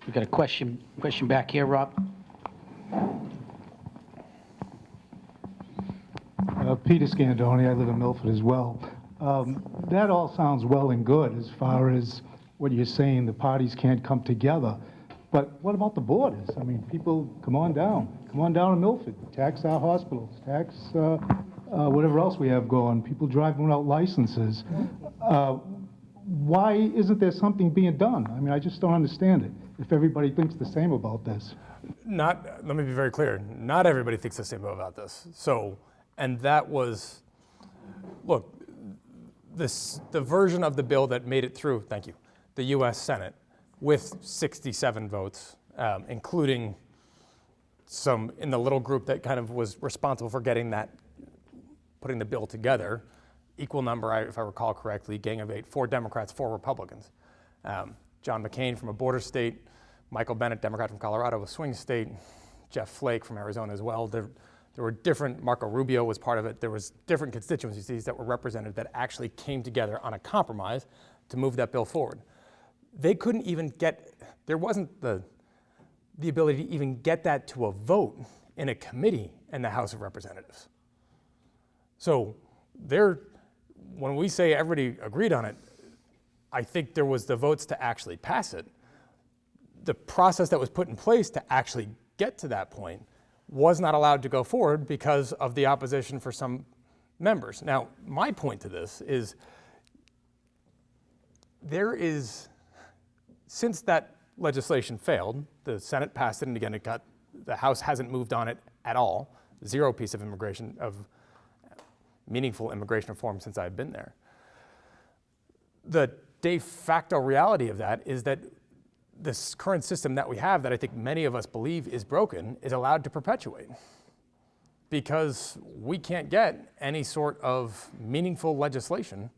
We've got a question back here, Rob. Peter Scandoni, I live in Milford as well. That all sounds well and good as far as what you're saying, the parties can't come together. But what about the borders? I mean, people, come on down to Milford, tax our hospitals, tax whatever else we have going, people driving without licenses. Why isn't there something being done? I mean, I just don't understand it, if everybody thinks the same about this. Let me be very clear, not everybody thinks the same about this. So, and that was, look, the version of the bill that made it through, thank you, the US Senate, with 67 votes, including some in the little group that kind of was responsible for putting the bill together, equal number, if I recall correctly, gang of 8, 4 Democrats, 4 Republicans. John McCain from a border state, Michael Bennet, Democrat from Colorado, a swing state, Jeff Flake from Arizona as well. There were different, Marco Rubio was part of it, there was different constituencies that were represented that actually came together on a compromise to move that bill forward. They couldn't even there wasn't the ability to even get that to a vote in a committee in the House of Representatives. So when we say everybody agreed on it, I think there was the votes to actually pass it. The process that was put in place to actually get to that point was not allowed to go forward because of the opposition for some members. Now, my point to this is since that legislation failed, the Senate passed it, and again, the House hasn't moved on it at all. 0 piece of meaningful immigration reform since I've been there. The de facto reality of that is that this current system that we have, that I think many of us believe is broken, is allowed to perpetuate. because we can't get any sort of meaningful legislation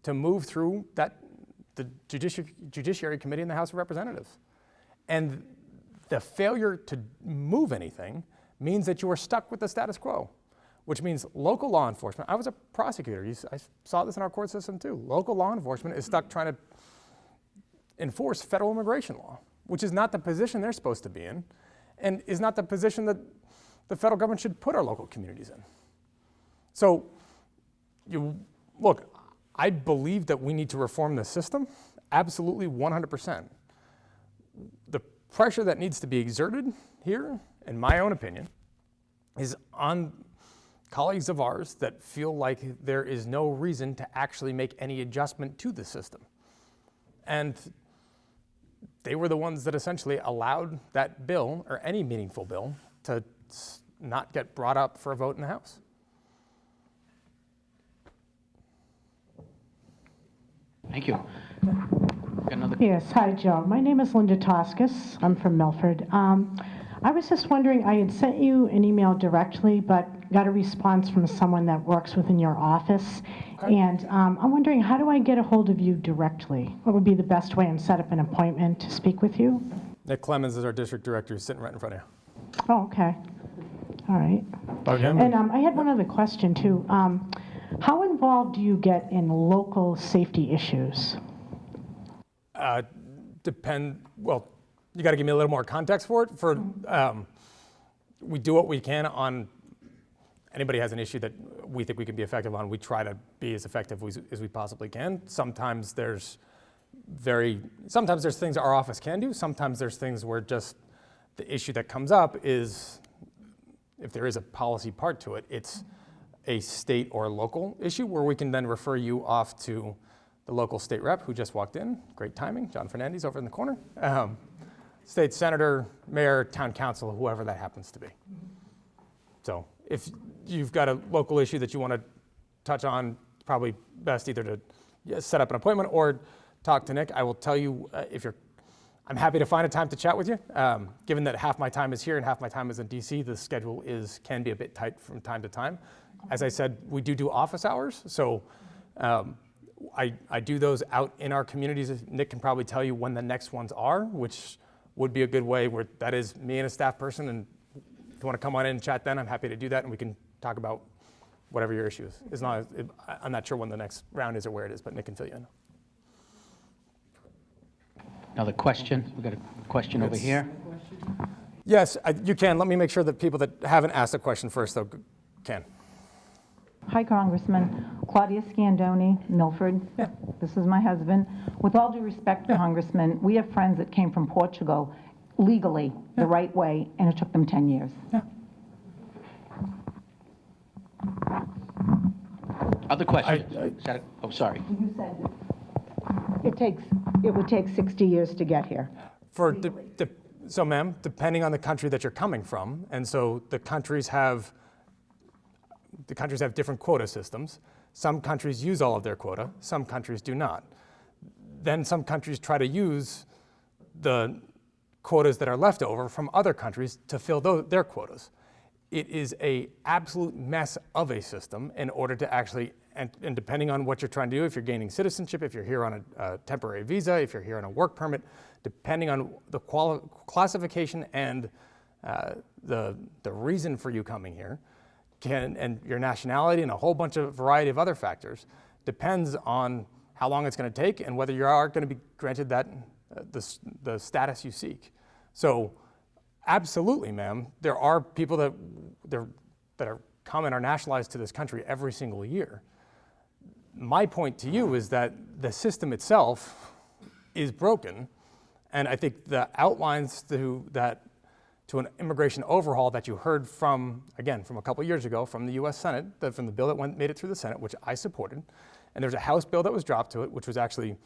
to move through the Judiciary Committee in the House of Representatives. And the failure to move anything means that you are stuck with the status quo, which means local law enforcement. I was a prosecutor. I saw this in our court system too. Local law enforcement is stuck trying to enforce federal immigration law, which is not the position they're supposed to be in, and is not the position that the federal government should put our local communities in. So, look, I believe that we need to reform the system, absolutely 100%. The pressure that needs to be exerted here, in my own opinion, is on colleagues of ours that feel like there is no reason to actually make any adjustment to the system. And they were the ones that essentially allowed that bill, or any meaningful bill, to not get brought up for a vote in the House. Thank you. Got another. Yes, hi, Joe. My name is Linda Toscas. I'm from Milford. I was just wondering, I had sent you an email directly, but got a response from someone that works within your office. Okay. And I'm wondering, how do I get a hold of you directly? What would be the best way and set up an appointment to speak with you? Nick Clemens is our district director, who's sitting right in front of you. Oh, okay. All right. Okay. And I had one other question, too. How involved do you get in local safety issues? Well, you got to give me a little more context for it. We do what we can on anybody has an issue that we think we can be effective on. We try to be as effective as we possibly can. Sometimes there's things our office can do. Sometimes there's things where just the issue that comes up is, if there is a policy part to it, it's a state or local issue where we can then refer you off to the local state rep who just walked in. Great timing, John Fernandez over in the corner. State senator, mayor, town council, whoever that happens to be. So if you've got a local issue that you want to touch on, it's probably best either to set up an appointment or talk to Nick. I will tell you, I'm happy to find a time to chat with you. Given that half my time is here and half my time is in DC, the schedule can be a bit tight from time to time. As I said, we do office hours, so I do those out in our communities. Nick can probably tell you when the next ones are, which would be a good way where that is me and a staff person, and if you want to come on in and chat then, I'm happy to do that, and we can talk about whatever your issue is. I'm not sure when the next round is or where it is, but Nick can fill you in. Another question. We've got a question over here. Yes, you can. Let me make sure that people that haven't asked a question first, though, can. Hi, Congressman. Claudia Scandoni, Milford. Yeah. This is my husband. With all due respect, Congressman, we have friends that came from Portugal legally, the right way, and it took them 10 years. Yeah. Other questions? Oh, sorry. You said it would take 60 years to get here. So, ma'am, depending on the country that you're coming from, and so the countries have different quota systems. Some countries use all of their quota, some countries do not. Then some countries try to use the quotas that are left over from other countries to fill their quotas. It is an absolute mess of a system in order to actually, and depending on what you're trying to do, if you're gaining citizenship, if you're here on a temporary visa, if you're here on a work permit, depending on the classification and the reason for you coming here, and your nationality and a whole bunch of variety of other factors, depends on how long it's going to take and whether you are going to be granted that the status you seek. So absolutely, ma'am, there are people that come and are nationalized to this country every single year. My point to you is that the system itself is broken, and I think the outlines to an immigration overhaul that you heard from a couple years ago from the U.S. Senate, from the bill that made it through the Senate, which I supported, and there's a House bill that was dropped to it, which was actually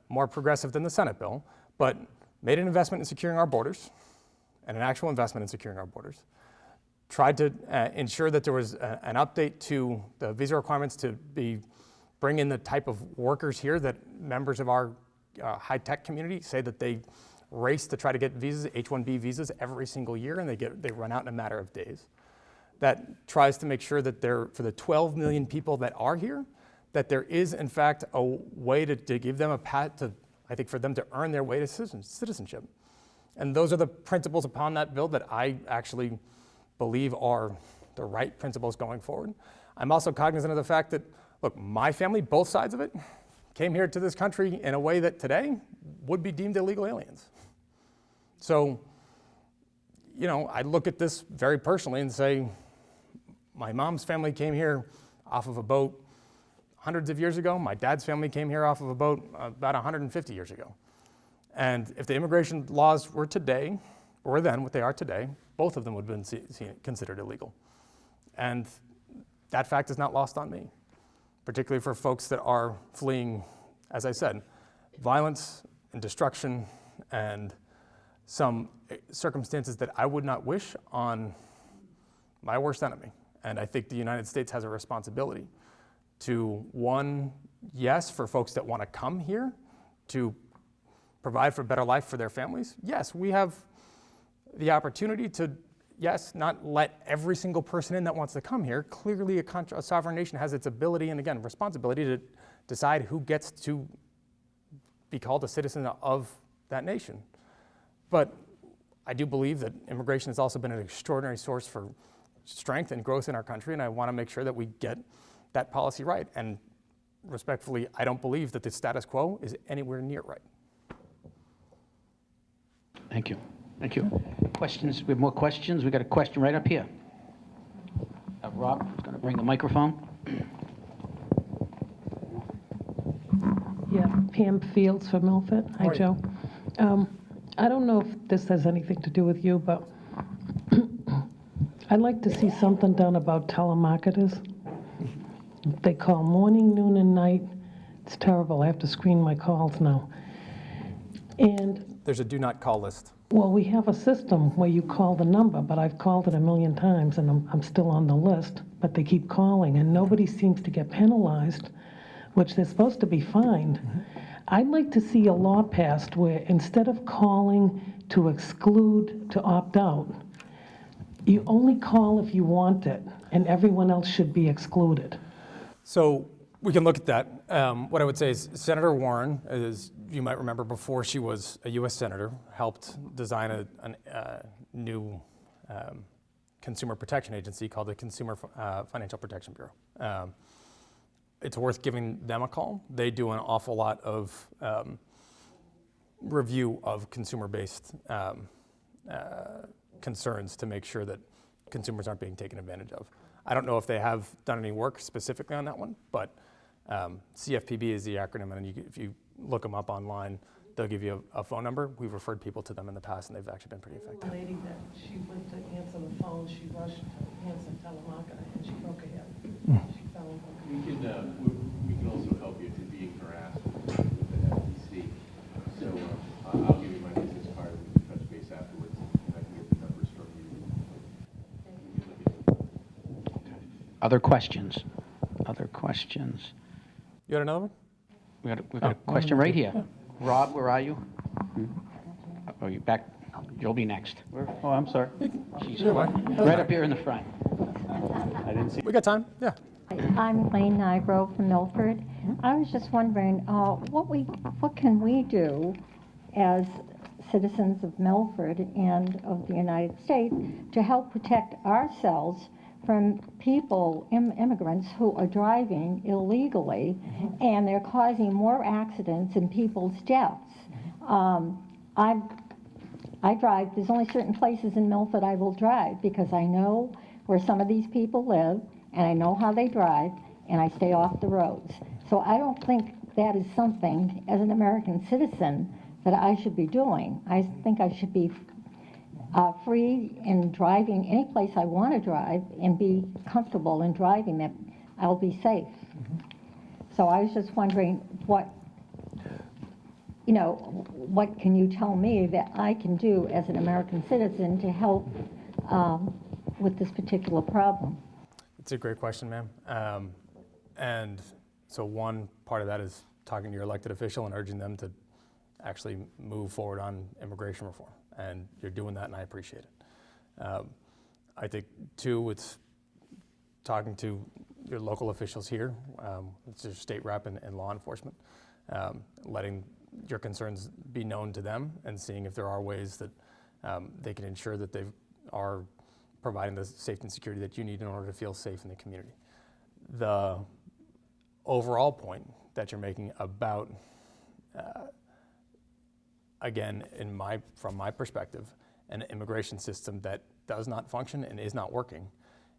more progressive than the Senate bill, but made an investment in securing our borders, and an actual investment in securing our borders, tried to ensure that there was an update to the visa requirements to bring in the type of workers here that members of our high-tech community say that they race to try to get visas, H-1B visas, every single year, and they run out in a matter of days. that tries to make sure that for the 12 million people that are here, that there is in fact a way to give them a path I think for them to earn their way to citizenship. And those are the principles upon that bill that I actually believe are the right principles going forward. I'm also cognizant of the fact that, look, my family, both sides of it, came here to this country in a way that today would be deemed illegal aliens. So, you know, I look at this very personally and say, my mom's family came here off of a boat hundreds of years ago. My dad's family came here off of a boat about 150 years ago. And if the immigration laws were then what they are today, both of them would have been considered illegal. And that fact is not lost on me, particularly for folks that are fleeing, as I said, violence and destruction and some circumstances that I would not wish on my worst enemy. And I think the United States has a responsibility to, one, yes, for folks that want to come here to provide for a better life for their families. Yes, we have the opportunity to, yes, not let every single person in that wants to come here. Clearly, a sovereign nation has its ability and, again, responsibility to decide who gets to be called a citizen of that nation. But I do believe that immigration has also been an extraordinary source for strength and growth in our country, and I want to make sure that we get that policy right. And respectfully, I don't believe that the status quo is anywhere near right. Thank you. Thank you. Questions? We have more questions. We got a question right up here. Rob is going to bring the microphone. Yeah, Pam Fields from Milford. Hi, Joe. I don't know if this has anything to do with you, but I'd like to see something done about telemarketers. They call morning, noon, and night. It's terrible. I have to screen my calls now. And There's a do not call list. well, we have a system where you call the number, but I've called it 1,000,000 times and I'm still on the list, but they keep calling and nobody seems to get penalized, which they're supposed to be fined. I'd like to see a law passed where instead of calling to exclude, to opt out, you only call if you want it and everyone else should be excluded. So we can look at that. What I would say is Senator Warren, as you might remember before she was a U.S. Senator, helped design a new consumer protection agency called the Consumer Financial Protection Bureau. It's worth giving them a call. They do an awful lot of review of consumer-based concerns to make sure that consumers aren't being taken advantage of. I don't know if they have done any work specifically on that one, but CFPB is the acronym, and if you look them up online, they'll give you a phone number. We've referred people to them in the past, and they've actually been pretty effective. The lady that she went to answer the phone, she rushed to answer telemarketer and she broke her hip. She fell and broke her hip. We can also help you if you're being harassed with the FTC. So I'll give you my business card. We can touch base afterwards, and I can get the numbers from you. Other questions? Other questions? You got another one? We got a question right here. Rob, where are you? Oh, you back? You'll be next. Oh, I'm sorry. She's right up here in the front. I didn't see. We got time, yeah. I'm Elaine Nigro from Milford. I was just wondering, what can we do as citizens of Milford and of the United States to help protect ourselves from people, immigrants, who are driving illegally, and they're causing more accidents and people's deaths. I drive, there's only certain places in Milford I will drive because I know where some of these people live, and I know how they drive, and I stay off the roads. So I don't think that is something, as an American citizen, that I should be doing. I think I should be free in driving any place I want to drive and be comfortable in driving that I'll be safe. So I was just wondering what can you tell me that I can do as an American citizen to help with this particular problem? It's a great question, ma'am. And so one part of that is talking to your elected official and urging them to actually move forward on immigration reform. And you're doing that, and I appreciate it. I think, two, it's talking to your local officials here, it's your state rep and law enforcement, letting your concerns be known to them and seeing if there are ways that they can ensure that they are providing the safety and security that you need in order to feel safe in the community. The overall point that you're making about, again, from my perspective, an immigration system that does not function and is not working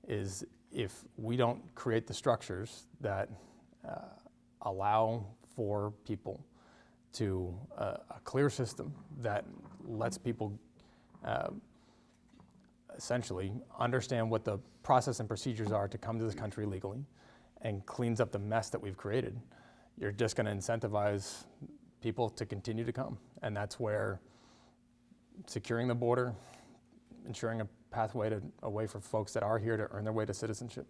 is if we don't create the structures that allow for people to a clear system that lets people essentially understand what the process and procedures are to come to this country legally and cleans up the mess that we've created, you're just going to incentivize people to continue to come. And that's where securing the border, ensuring a pathway a way for folks that are here to earn their way to citizenship,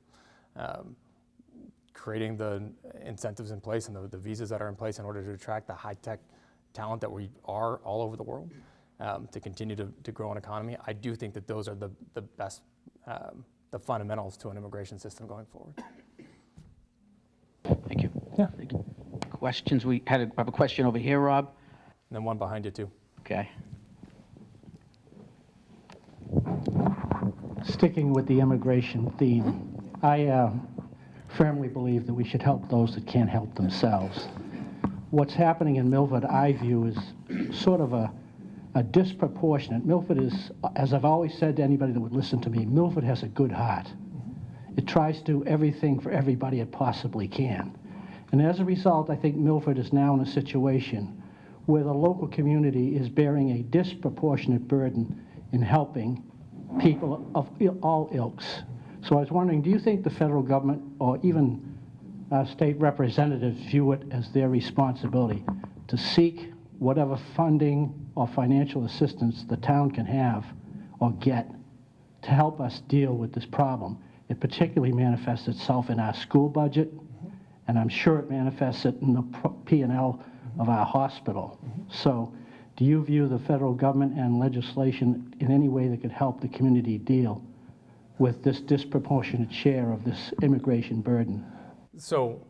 creating the incentives in place and the visas that are in place in order to attract the high-tech talent that we are all over the world, to continue to grow an economy. I do think that those are the best, the fundamentals to an immigration system going forward. Thank you. Yeah. Questions? We have a question over here, Rob. And then one behind you, too. Okay. Sticking with the immigration theme, I firmly believe that we should help those that can't help themselves. What's happening in Milford, I view, is sort of a disproportionate. Milford is, as I've always said to anybody that would listen to me, Milford has a good heart. It tries to do everything for everybody it possibly can. And as a result, I think Milford is now in a situation where the local community is bearing a disproportionate burden in helping people of all ilks. So I was wondering, do you think the federal government or even state representatives view it as their responsibility to seek whatever funding or financial assistance the town can have or get to help us deal with this problem? It particularly manifests itself in our school budget, and I'm sure it manifests it in the P&L of our hospital. So do you view the federal government and legislation in any way that could help the community deal with this disproportionate share of this immigration burden? So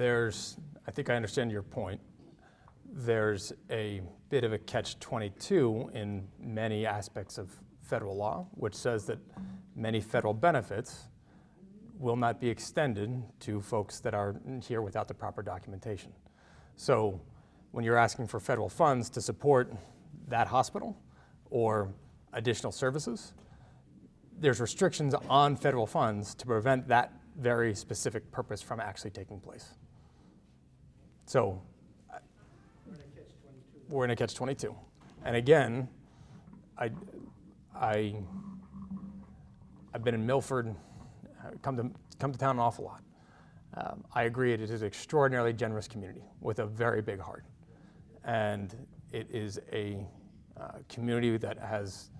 I think I understand your point. There's a bit of a catch-22 in many aspects of federal law, which says that many federal benefits will not be extended to folks that are here without the proper documentation. So when you're asking for federal funds to support that hospital or additional services, there's restrictions on federal funds to prevent that very specific purpose from actually taking place. So we're in a catch-22. And again, I've been in Milford, come to town an awful lot. I agree it is an extraordinarily generous community with a very big heart. And it is a community that has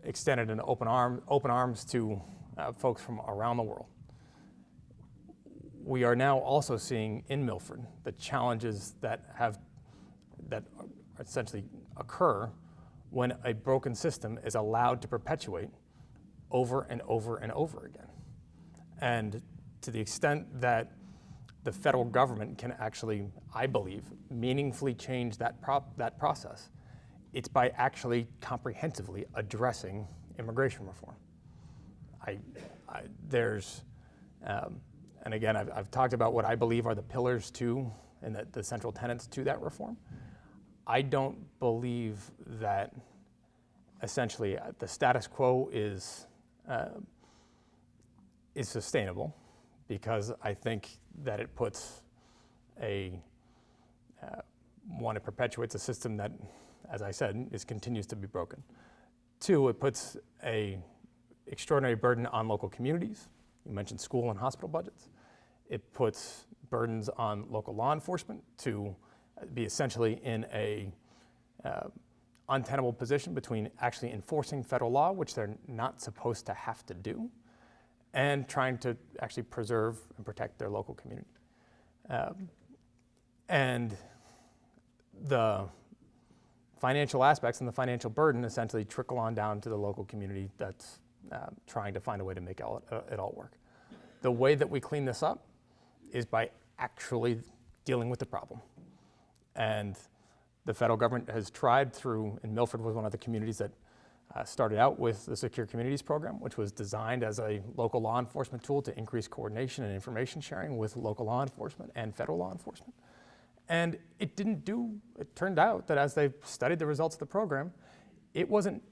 extended an open arms to folks from around the world. We are now also seeing in Milford the challenges that essentially occur when a broken system is allowed to perpetuate over and over and over again. And to the extent that the federal government can actually, I believe, meaningfully change that process, it's by actually comprehensively addressing immigration reform. And again, I've talked about what I believe are the pillars to and the central tenets to that reform. I don't believe that essentially the status quo is sustainable, because I think that it puts it perpetuates a system that, as I said, continues to be broken. Two, it puts a extraordinary burden on local communities. You mentioned school and hospital budgets. It puts burdens on local law enforcement to be essentially in a untenable position between actually enforcing federal law, which they're not supposed to have to do, and trying to actually preserve and protect their local community. And the financial aspects and the financial burden essentially trickle on down to the local community that's trying to find a way to make it all work. The way that we clean this up is by actually dealing with the problem. And the federal government has tried through, and Milford was one of the communities that started out with the Secure Communities program, which was designed as a local law enforcement tool to increase coordination and information sharing with local law enforcement and federal law enforcement. And it turned out that as they studied the results of the program, it wasn't,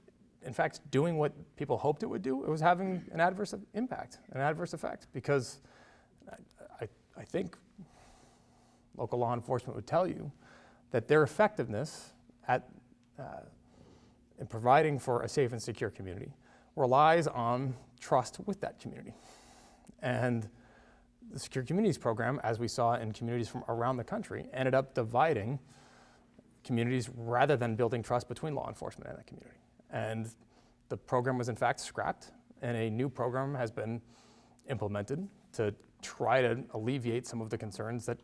in fact, doing what people hoped it would do. It was having an adverse impact, an adverse effect, because I think local law enforcement would tell you that their effectiveness in providing for a safe and secure community relies on trust with that community. And the Secure Communities program, as we saw in communities from around the country, ended up dividing communities rather than building trust between law enforcement and that community. And the program was in fact scrapped, and a new program has been implemented to try to alleviate some of the concerns that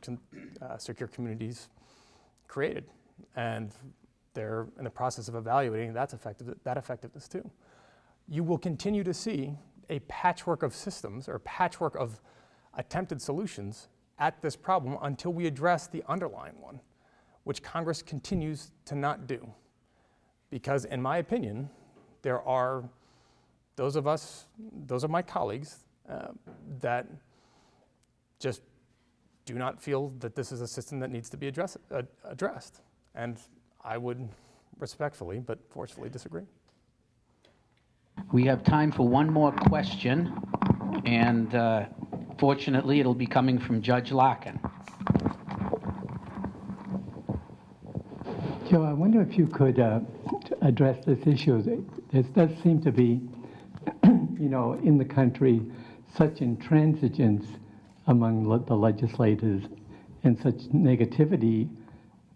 Secure Communities created. And they're in the process of evaluating that effectiveness too. You will continue to see a patchwork of systems or patchwork of attempted solutions at this problem until we address the underlying one, which Congress continues to not do. Because in my opinion, there are those of my colleagues that just do not feel that this is a system that needs to be addressed. And I would respectfully but forcefully disagree. We have time for one more question, and fortunately, it'll be coming from Judge Larkin. Joe, I wonder if you could address this issue. There does seem to be, in the country, such intransigence among the legislators and such negativity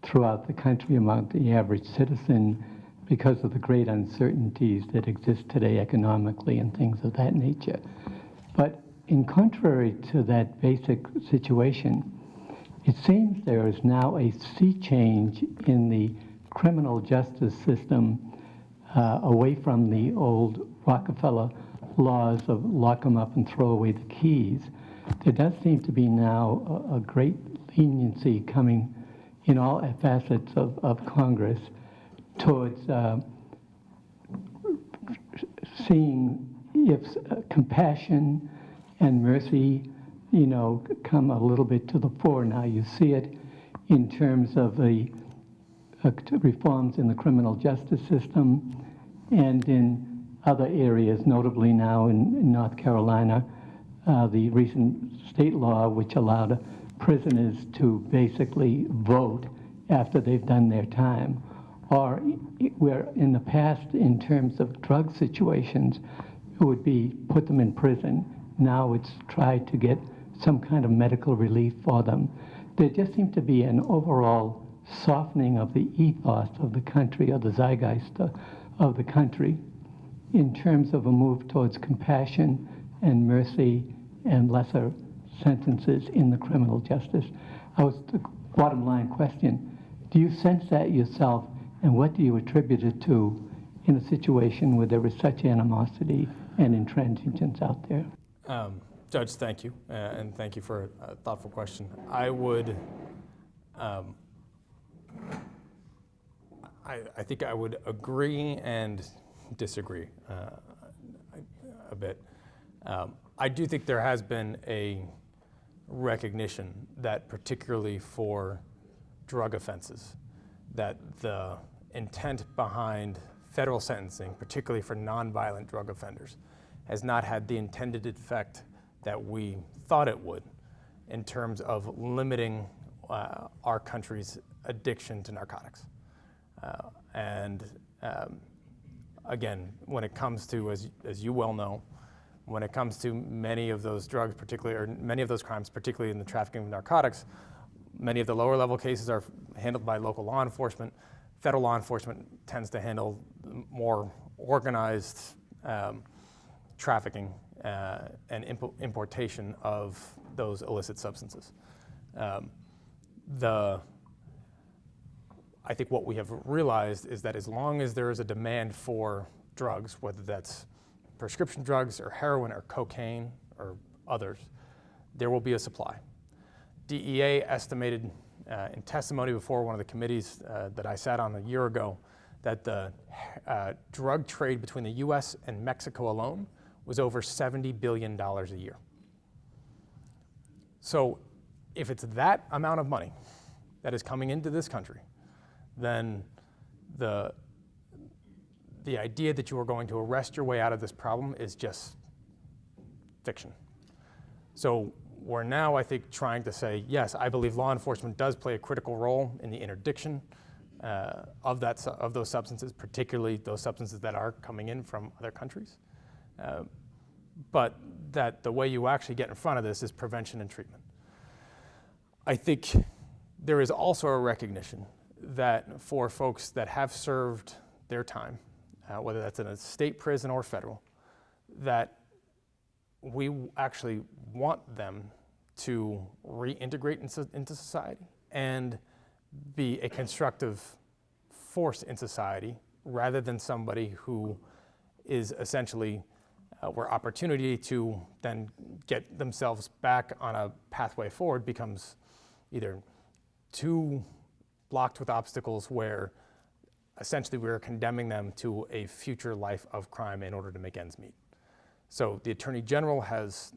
throughout the country among the average citizen because of the great uncertainties that exist today economically and things of that nature. But in contrary to that basic situation, it seems there is now a sea change in the criminal justice system away from the old Rockefeller laws of lock them up and throw away the keys. There does seem to be now a great leniency coming in all facets of Congress towards seeing if compassion and mercy, come a little bit to the fore. Now you see it in terms of the reforms in the criminal justice system and in other areas, notably now in North Carolina, the recent state law which allowed prisoners to basically vote after they've done their time. Or where in the past, in terms of drug situations, it would be put them in prison. Now it's tried to get some kind of medical relief for them. There just seemed to be an overall softening of the ethos of the country, or the zeitgeist of the country, in terms of a move towards compassion and mercy and lesser sentences in the criminal justice. The bottom line question, do you sense that yourself, and what do you attribute it to in a situation where there is such animosity and intransigence out there? Judge, thank you, and thank you for a thoughtful question. I would, I think I would agree and disagree a bit. I do think there has been a recognition that particularly for drug offenses, that the intent behind federal sentencing, particularly for nonviolent drug offenders, has not had the intended effect that we thought it would in terms of limiting our country's addiction to narcotics. Again, when it comes to, as you well know, when it comes to many of those drugs, particularly, or many of those crimes, particularly in the trafficking of narcotics, many of the lower level cases are handled by local law enforcement. Federal law enforcement tends to handle more organized trafficking and importation of those illicit substances. I think what we have realized is that as long as there is a demand for drugs, whether that's prescription drugs or heroin or cocaine or others, there will be a supply. DEA estimated in testimony before one of the committees that I sat on a year ago that the drug trade between the US and Mexico alone was over $70 billion a year. So if it's that amount of money that is coming into this country, then the idea that you are going to arrest your way out of this problem is just fiction. So we're now, I think, trying to say, yes, I believe law enforcement does play a critical role in the interdiction of those substances, particularly those substances that are coming in from other countries. But that the way you actually get in front of this is prevention and treatment. I think there is also a recognition that for folks that have served their time, whether that's in a state prison or federal, that we actually want them to reintegrate into society and be a constructive force in society rather than somebody who is essentially where opportunity to then get themselves back on a pathway forward becomes either too blocked with obstacles where essentially we're condemning them to a future life of crime in order to make ends meet. So the Attorney General has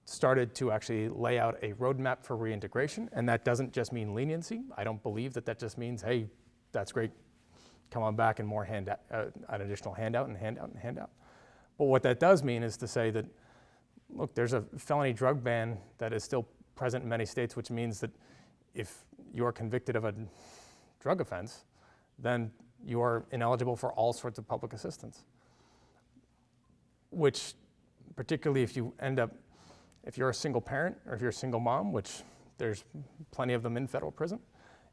started to actually lay out a roadmap for reintegration, and that doesn't just mean leniency. I don't believe that that just means, hey, that's great, come on back and more an additional handout and handout and handout. But what that does mean is to say that, look, there's a felony drug ban that is still present in many states, which means that if you're convicted of a drug offense, then you are ineligible for all sorts of public assistance. Which, particularly if you end up, if you're a single parent or if you're a single mom, which there's plenty of them in federal prison,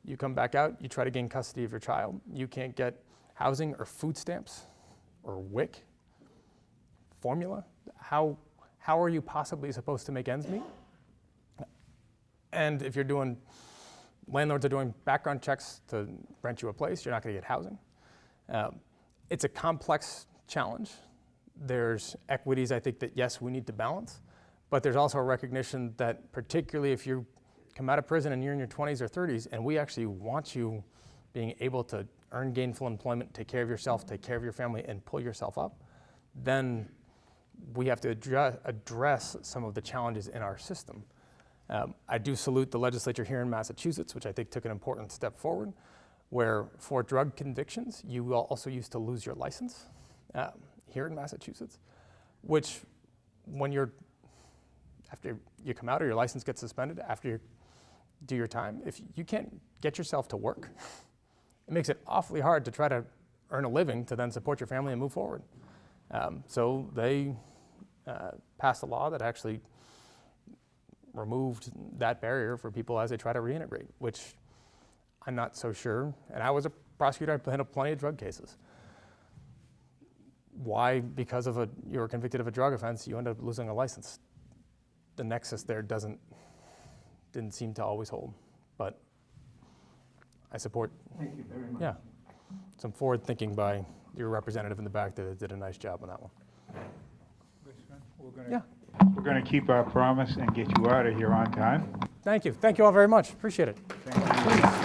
you come back out, you try to gain custody of your child, you can't get housing or food stamps or WIC, formula. How are you possibly supposed to make ends meet? And if you're doing, landlords are doing background checks to rent you a place, you're not going to get housing. It's a complex challenge. There's equities, I think, that yes, we need to balance, but there's also a recognition that particularly if you come out of prison and you're in your 20s or 30s, and we actually want you being able to earn gainful employment, take care of yourself, take care of your family, and pull yourself up, then we have to address some of the challenges in our system. I do salute the legislature here in Massachusetts, which I think took an important step forward, where for drug convictions, you also used to lose your license here in Massachusetts, which after you come out or your license gets suspended, after you do your time, if you can't get yourself to work, it makes it awfully hard to try to earn a living to then support your family and move forward. So they passed a law that actually removed that barrier for people as they try to reintegrate, which I'm not so sure. And I was a prosecutor, I handled plenty of drug cases. Why, because of you were convicted of a drug offense, you end up losing a license? The nexus there didn't seem to always hold, but I support. Thank you very much. Yeah, some forward thinking by your representative in the back that did a nice job on that one. We're going to keep our promise and get you out of here on time. Thank you all very much, appreciate it. Thank you.